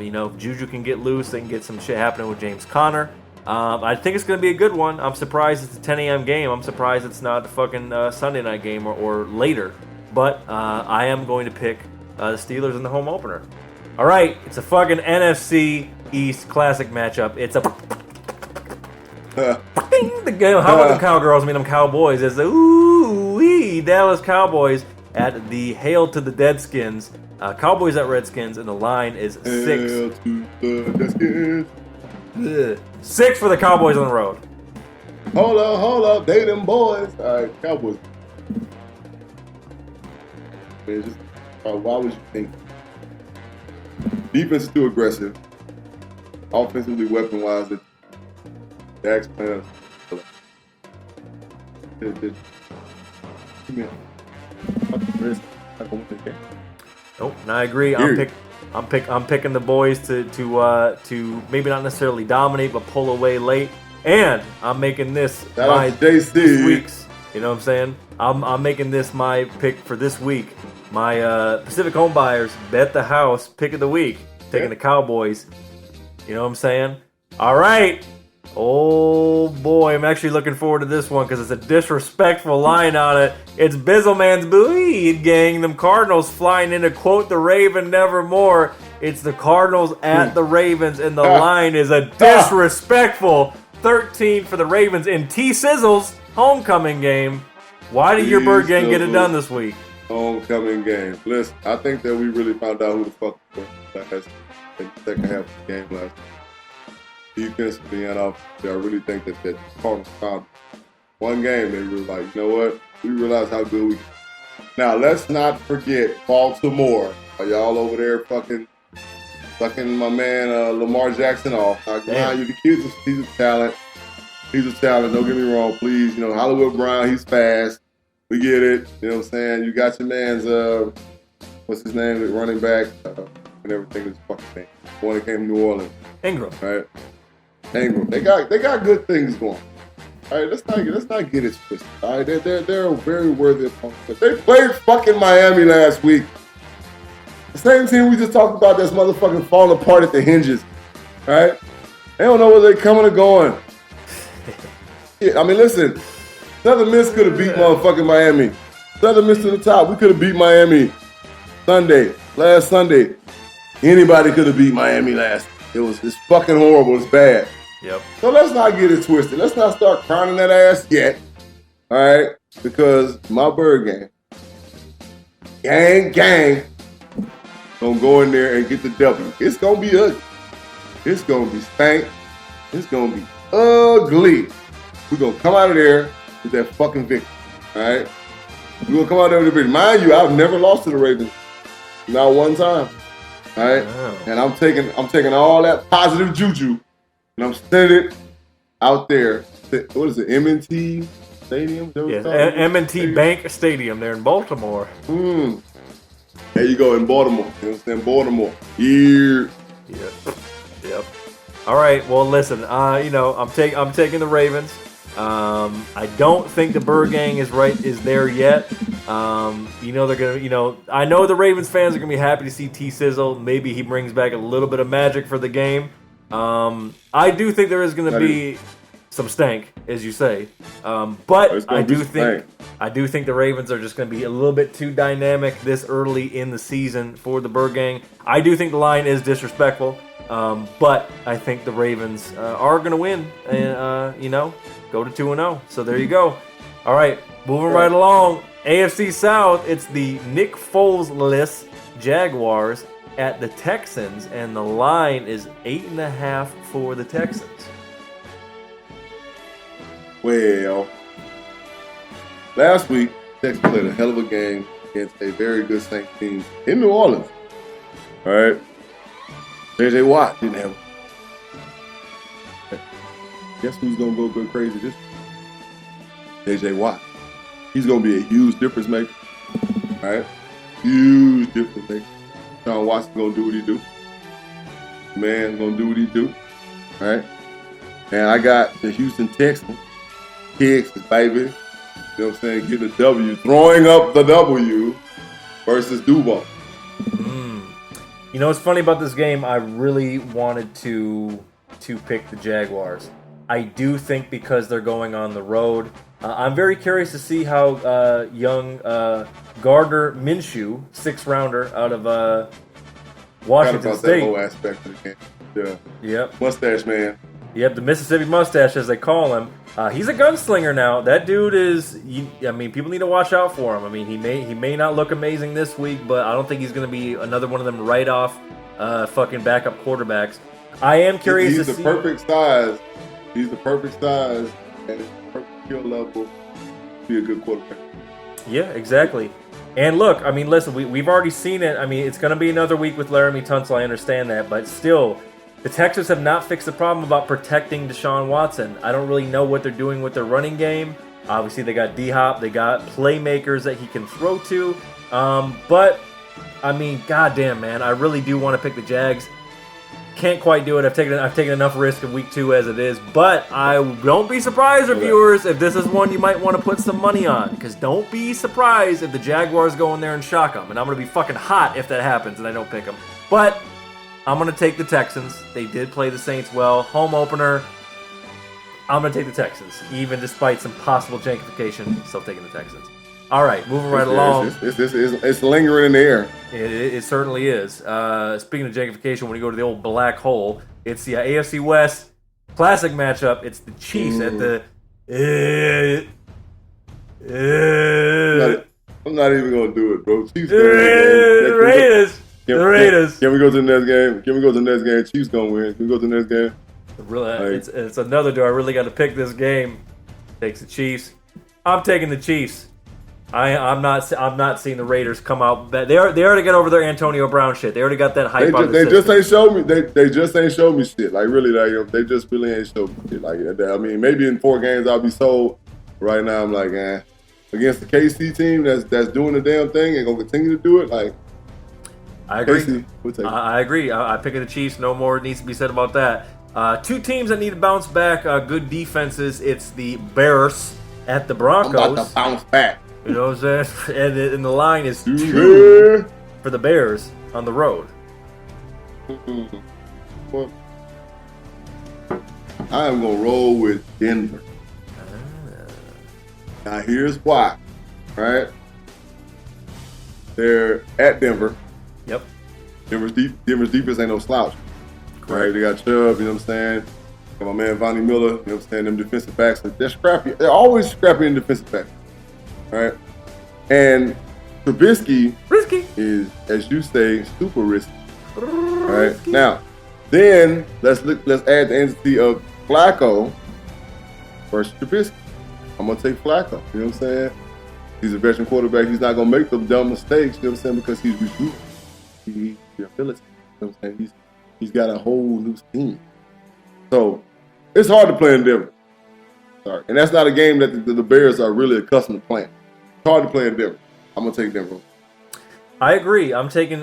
S1: If Juju can get loose, they can get some shit happening with James Conner. I think it's going to be a good one. I'm surprised it's a 10 a.m. game. I'm surprised it's not a fucking Sunday night game or later. But I am going to pick the Steelers in the home opener. All right, it's a fucking NFC East classic matchup. It's a the game. How about the Cowgirls? I mean, them Cowboys. It's the ooh-wee Dallas Cowboys at the Hail to the Deadskins. Cowboys at Redskins, and the line is 6.
S2: Hail to the Deadskins.
S1: 6 for the Cowboys on the road.
S2: Hold up, they them boys. All right, Cowboys. Man, just, why would you think? Defense is too aggressive. Offensively, weapon-wise, Dak's playing.
S1: Nope, and I agree. I'm picking the boys to maybe not necessarily dominate, but pull away late. And I'm making this this week's. You know what I'm saying? I'm making this my pick for this week. My Pacific Home Buyers bet the house pick of the week, taking the Cowboys. You know what I'm saying? All right. Oh boy, I'm actually looking forward to this one because it's a disrespectful line on it. It's Bizzleman's Birdgang, them Cardinals flying in to quote the Raven nevermore. It's the Cardinals at the Ravens, and the line is a disrespectful 13 for the Ravens in T-Sizzle's homecoming game. Why did your Birdgang get it done this week?
S2: Homecoming game. Listen, I think that we really found out who the fuck was in the second half of the game last night. Defensively and offensively, I really think that Cardinals found one game. They were like, you know what? We realized how good we can. Now, let's not forget Baltimore. Are y'all over there fucking sucking my man Lamar Jackson off? Now, you the kids, he's a talent. He's a talent. Don't get me wrong, please. You know, Hollywood Brown, he's fast. We get it. You know what I'm saying? You got your man's, what's his name, the running back? I never think of his fucking name. The one that came from New Orleans.
S1: Ingram.
S2: Right? Ingram. They got good things going. All right, let's not get it twisted. All right, they're a very worthy opponent. But they played fucking Miami last week. The same team we just talked about that's motherfucking falling apart at the hinges. All right? They don't know whether they're coming or going. Yeah, I mean, listen. Southern Miss could have beat motherfucking Miami. Southern Miss to the top. We could have beat Miami last Sunday. Anybody could have beat Miami last. It's fucking horrible. It's bad.
S1: Yep.
S2: So let's not get it twisted. Let's not start crowning that ass yet. All right? Because my Birdgang, gang, gonna go in there and get the W. It's gonna be ugly. It's gonna be stank. It's gonna be ugly. We're gonna come out of there with that fucking victory. All right? We're gonna come out there with the victory. Mind you, I've never lost to the Ravens. Not one time. All right? Wow. And I'm taking all that positive juju and I'm sending it out there. What is it? M&T Stadium?
S1: Yes, M&T Bank Stadium there in Baltimore.
S2: There you go, in Baltimore. You know what I'm saying? Baltimore. Here.
S1: Yep. All right. Well, listen. I'm taking the Ravens. I don't think the Birdgang is there yet. They're gonna. I know the Ravens fans are gonna be happy to see T Sizzle. Maybe he brings back a little bit of magic for the game. I do think there is gonna be some stank, as you say. But I do think the Ravens are just gonna be a little bit too dynamic this early in the season for the Birdgang. I do think the line is disrespectful. But I think the Ravens are going to win and, go to 2-0. So there you go. All right, moving right along. AFC South, it's the Nick Foles-less Jaguars at the Texans, and the line is 8.5 for the Texans.
S2: Well, last week, Texans played a hell of a game against a very good Saints team in New Orleans. All right. J.J. Watt didn't have him. Guess who's going to go crazy this week? J.J. Watt. He's going to be a huge difference maker. All right? Huge difference maker. Sean Watson going to do what he do. Man going to do what he do. All right? And I got the Houston Texans. Texas, baby. You know what I'm saying? Getting a W. Throwing up the W versus Duval.
S1: You know what's funny about this game? I really wanted to pick the Jaguars. I do think because they're going on the road. I'm very curious to see how young Gardner Minshew, 6th rounder out of Washington State.
S2: That whole aspect of the game. Yeah.
S1: Yep.
S2: Mustache man.
S1: Yep, the Mississippi Mustache, as they call him. He's a gunslinger now. That dude is. People need to watch out for him. I mean, he may not look amazing this week, but I don't think he's going to be another one of them write-off fucking backup quarterbacks. I am curious to see.
S2: He's the perfect size. He's the perfect size and perfect skill level to be a good quarterback.
S1: Yeah, exactly. And look, I mean, listen, we've already seen it. I mean, it's going to be another week with Laramie Tunsil. I understand that, but still. The Texans have not fixed the problem about protecting Deshaun Watson. I don't really know what they're doing with their running game. Obviously, they got D-Hop. They got playmakers that he can throw to. But, I mean, goddamn, man. I really do want to pick the Jags. Can't quite do it. I've taken enough risk in week 2 as it is. But I don't be surprised, reviewers, if this is one you might want to put some money on. Because don't be surprised if the Jaguars go in there and shock them. And I'm going to be fucking hot if that happens and I don't pick them. But I'm going to take the Texans. They did play the Saints well. Home opener. I'm going to take the Texans. Even despite some possible jankification, still taking the Texans. All right, moving right along.
S2: It's lingering in the air.
S1: It certainly is. Speaking of jankification, when you go to the old black hole, it's the AFC West classic matchup. It's the Chiefs at the...
S2: I'm not even going to do it, bro. Chiefs
S1: Raiders. The Raiders.
S2: Can we go to the next game? Chiefs gonna win. Can we go to the next game?
S1: Really, it's another. Do I really got to pick this game? Takes the Chiefs. I'm taking the Chiefs. I'm not seeing the Raiders come out. They already got over their Antonio Brown shit. They already got that hype.
S2: They just ain't show me. They just ain't show me shit. Like really, like they just really ain't show me shit. Like I mean, maybe in 4 games I'll be sold. Right now I'm like, against the KC team that's doing the damn thing and gonna continue to do it. Like,
S1: I agree.
S2: KC, we'll take it.
S1: I agree. I pick the Chiefs. No more needs to be said about that. 2 teams that need to bounce back. Good defenses. It's the Bears at the Broncos.
S2: I'm about to bounce back.
S1: You know what I'm saying? And the line is 2 for the Bears on the road.
S2: Well, I am going to roll with Denver. Now, here's why, right? They're at Denver.
S1: Yep.
S2: Denver's defense ain't no slouch. Right? They got Chubb, you know what I'm saying? Got my man Vonnie Miller, you know what I'm saying? Them defensive backs, they're scrappy. They're always scrappy in defensive backs. Right? And Trubisky is, as you say, super risky. Right? Now, then let's add the entity of Flacco versus Trubisky. I'm gonna take Flacco. You know what I'm saying? He's a veteran quarterback. He's not gonna make the dumb mistakes, you know what I'm saying, because he's rejuvenated. He's the ability. You know what I'm saying? He's got a whole new team. So it's hard to play in Denver. Sorry. And that's not a game that the Bears are really accustomed to playing. It's hard to play in Denver. I'm gonna take Denver.
S1: I agree. I'm taking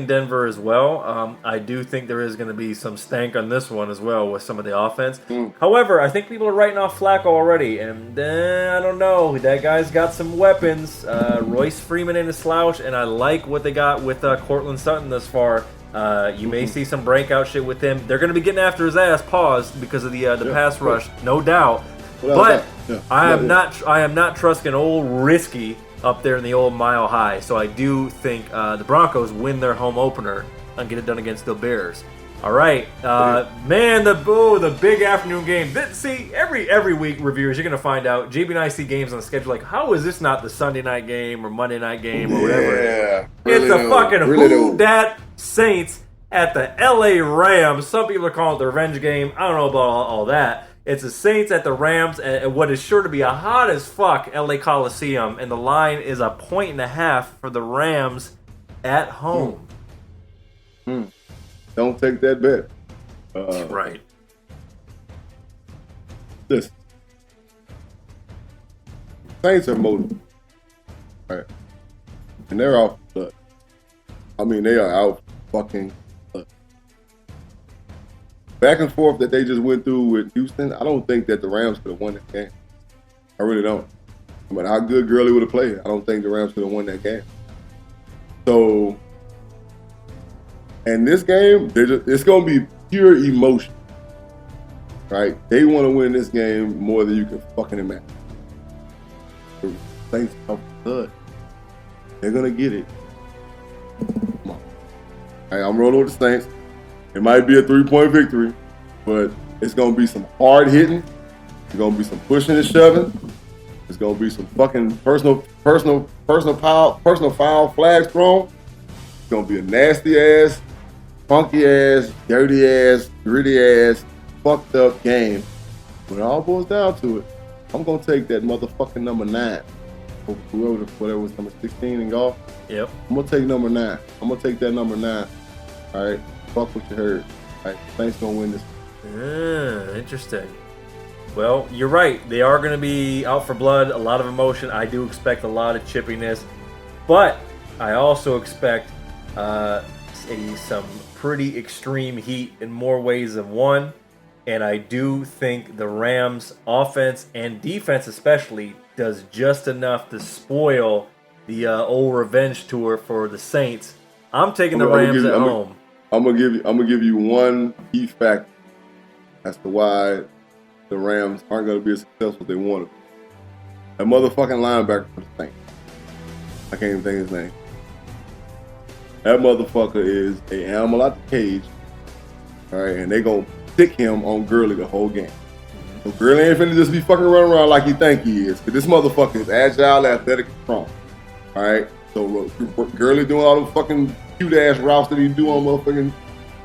S1: Denver as well. I do think there is going to be some stank on this one as well with some of the offense. However, I think people are writing off Flacco already, and I don't know. That guy's got some weapons. Royce Freeman ain't a slouch, and I like what they got with Cortland Sutton thus far. You may see some breakout shit with him. They're going to be getting after his ass, because of the pass rush, no doubt. But I am not trusting old Risky up there in the old Mile High. So I do think the Broncos win their home opener and get it done against the Bears. All right, man, the big afternoon game. See, every week, reviewers, you're gonna find out. JB and I see games on the schedule like, how is this not the Sunday night game or Monday night game or whatever?
S2: Yeah,
S1: it's a fucking who dat Saints at the LA Rams. Some people are calling it the revenge game. I don't know about all that. It's the Saints at the Rams at what is sure to be a hot as fuck LA Coliseum, and the line is 1.5 for the Rams at home.
S2: Don't take that bet.
S1: Right.
S2: Listen. Saints are motivated. Right. And they're off blood. I mean, they are out fucking blood. Back and forth that they just went through with Houston, I don't think that the Rams could have won that game. I really don't. No matter how good Gurley would have played, I don't think the Rams could have won that game. So, and this game, it's going to be pure emotion, right? They want to win this game more than you can fucking imagine. The Saints are blood. They're going to get it. Come on. All right, I'm rolling with the Saints. It might be a 3-point victory, but it's going to be some hard hitting. It's going to be some pushing and shoving. It's going to be some fucking personal foul flags thrown. It's going to be a nasty ass, funky ass, dirty ass, gritty ass, fucked up game. When it all boils down to it, I'm going to take that motherfucking number 9. Whatever was number 16 in golf.
S1: Yep.
S2: I'm going to take number 9. I'm going to take that number 9. All right? Fuck what you heard. All right? Saints going to win this.
S1: Interesting. Well, you're right. They are going to be out for blood, a lot of emotion. I do expect a lot of chippiness. But I also expect some pretty extreme heat in more ways than one. And I do think the Rams' offense and defense especially does just enough to spoil the old revenge tour for the Saints. I'm taking the Rams at home.
S2: I'm gonna give you one key factor as to why the Rams aren't gonna be as successful as they want to be. That motherfucking linebacker for the Saints. I can't even think his name. That motherfucker is an animal out the cage. All right, and they gonna stick him on Gurley the whole game. So Gurley ain't finna just be fucking running around like he think he is. Cause this motherfucker is agile, athletic, and strong. All right, so Gurley doing all the fucking cute ass routes that he do on motherfucking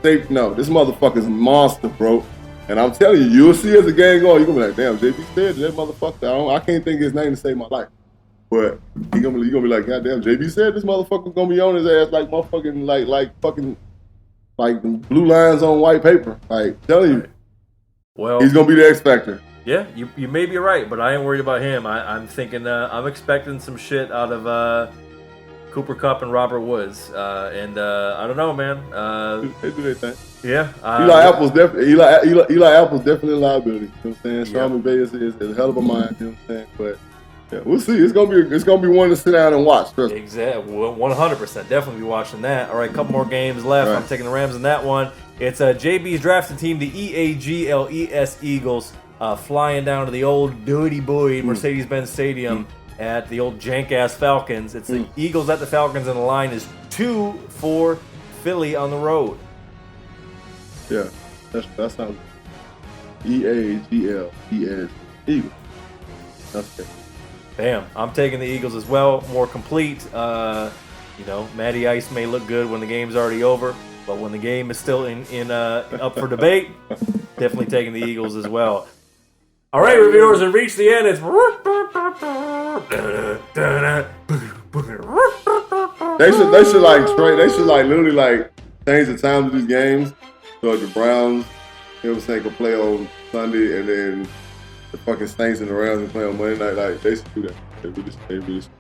S2: tape. No, this motherfucker's a monster, bro. And I'm telling you, you'll see as the game going, you're gonna be like, damn, JP said that motherfucker. I can't think of his name to save my life. But he gonna be like, goddamn, JB said this motherfucker's gonna be on his ass like motherfucking like blue lines on white paper. Like, telling you,
S1: well,
S2: he's gonna be the X factor.
S1: Yeah, you may be right, but I ain't worried about him. I'm thinking, I'm expecting some shit out of Cooper Kupp and Robert Woods, and I don't know, man.
S2: They do their thing.
S1: Yeah,
S2: Eli Apple's definitely a liability. You know what I'm saying? Sean McVay is a hell of a mind. You know what I'm saying? But yeah, we'll see. It's gonna be one to sit down and watch.
S1: Exactly, 100%. Definitely be watching that. All right, a couple more games left.
S2: Right.
S1: I'm taking the Rams in that one. It's JB's drafted team, the EAGLES Eagles, flying down to the old dirty boy Mercedes-Benz Stadium at the old jank-ass Falcons. It's the Eagles at the Falcons, and the line is 2 for Philly on the road.
S2: Yeah, that sounds EAGLES Eagles. That's it.
S1: Bam. I'm taking the Eagles as well. More complete. Matty Ice may look good when the game's already over, but when the game is still in up for debate, definitely taking the Eagles as well. All right, reviewers, we've reached the end. It's
S2: they should literally change the times of these games so the Browns, you know what I'm saying, can play on Sunday, and then the fucking Saints and the Rams can play on Monday night. Like, they should do that. They really should.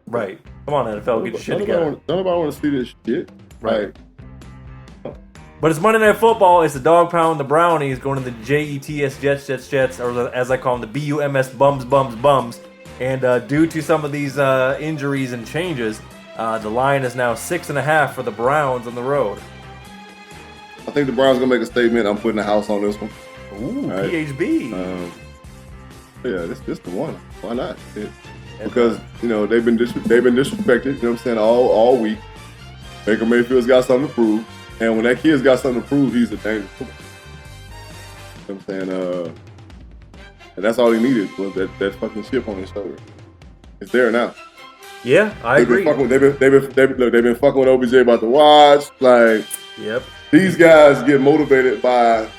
S1: Right. Come on, NFL, get your shit together.
S2: Don't nobody want to see this shit.
S1: Right. But it's Monday Night Football. It's the Dog Pound, the Brownies, going to the JETS Jets, or as I call them, the BUMS Bums. And due to some of these injuries and changes, the line is now 6.5 for the Browns on the road.
S2: I think the Browns gonna make a statement. I'm putting a house on this one.
S1: Ooh, right. PHB.
S2: Yeah, this the one. Why not? Because they've been disrespected. You know what I'm saying, all week. Baker Mayfield's got something to prove, and when that kid's got something to prove, he's a dangerous football. You know what I'm saying, and that's all he needed was that fucking chip on his shoulder. It's there now.
S1: Yeah, I agree.
S2: They've been fucking with OBJ about the watch. Like,
S1: yep.
S2: These guys get motivated by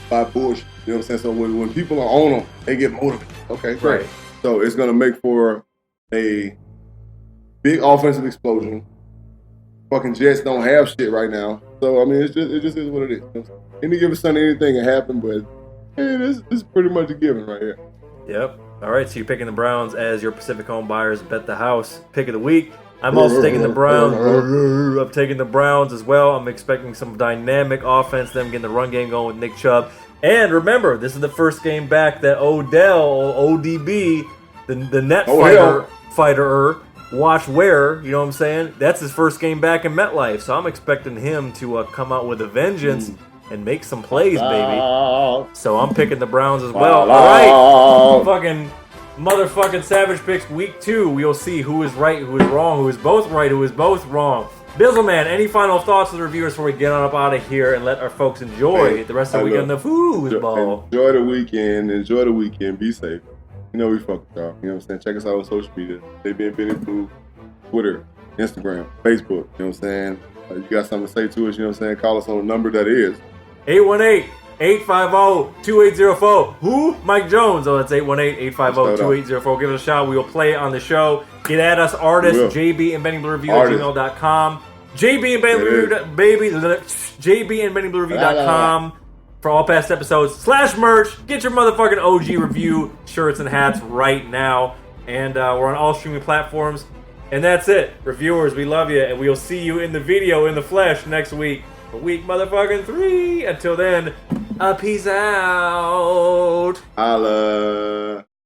S2: bullshit. You know what I'm saying? So when people are on them, they get motivated. Okay, great. Right. So it's gonna make for a big offensive explosion. Fucking Jets don't have shit right now. So I mean, it just is what it is. You know, any given Sunday, anything can happen, but this is pretty much a given right here.
S1: Yep. All right, so you're picking the Browns as your Pacific Home Buyers Bet the House pick of the week. I'm also taking the Browns. I'm taking the Browns as well. I'm expecting some dynamic offense, them getting the run game going with Nick Chubb. And remember, this is the first game back that Odell, ODB, the net fighter, watch wearer, you know what I'm saying? That's his first game back in MetLife. So I'm expecting him to come out with a vengeance and make some plays, baby. So I'm picking the Browns as well. All right. Fucking motherfucking Savage Picks Week 2. We'll see who is right, who is wrong, who is both right, who is both wrong. Bizzleman, any final thoughts to the reviewers before we get on up out of here and let our folks enjoy the rest of the weekend of the foosball?
S2: Enjoy the weekend. Be safe. You know we fuck with y'all. You know what I'm saying? Check us out on social media. They been Benny Blue, Twitter, Instagram, Facebook. You know what I'm saying? You got something to say to us, you know what I'm saying? Call us on the number that is
S1: 818-850-2804. Who? Mike Jones. Oh, that's 818-850-2804. Give it a shot. We will play it on the show. Get at us, artists, JB and Benny Blue Review at gmail.com. JB and Benny Blue JB and Benny Blue Review.com for all past episodes / merch. Get your motherfucking OG review shirts and hats right now. And we're on all streaming platforms. And that's it. Reviewers, we love you. And we'll see you in the video in the flesh next week. For week motherfucking 3. Until then, peace out.
S2: Holla.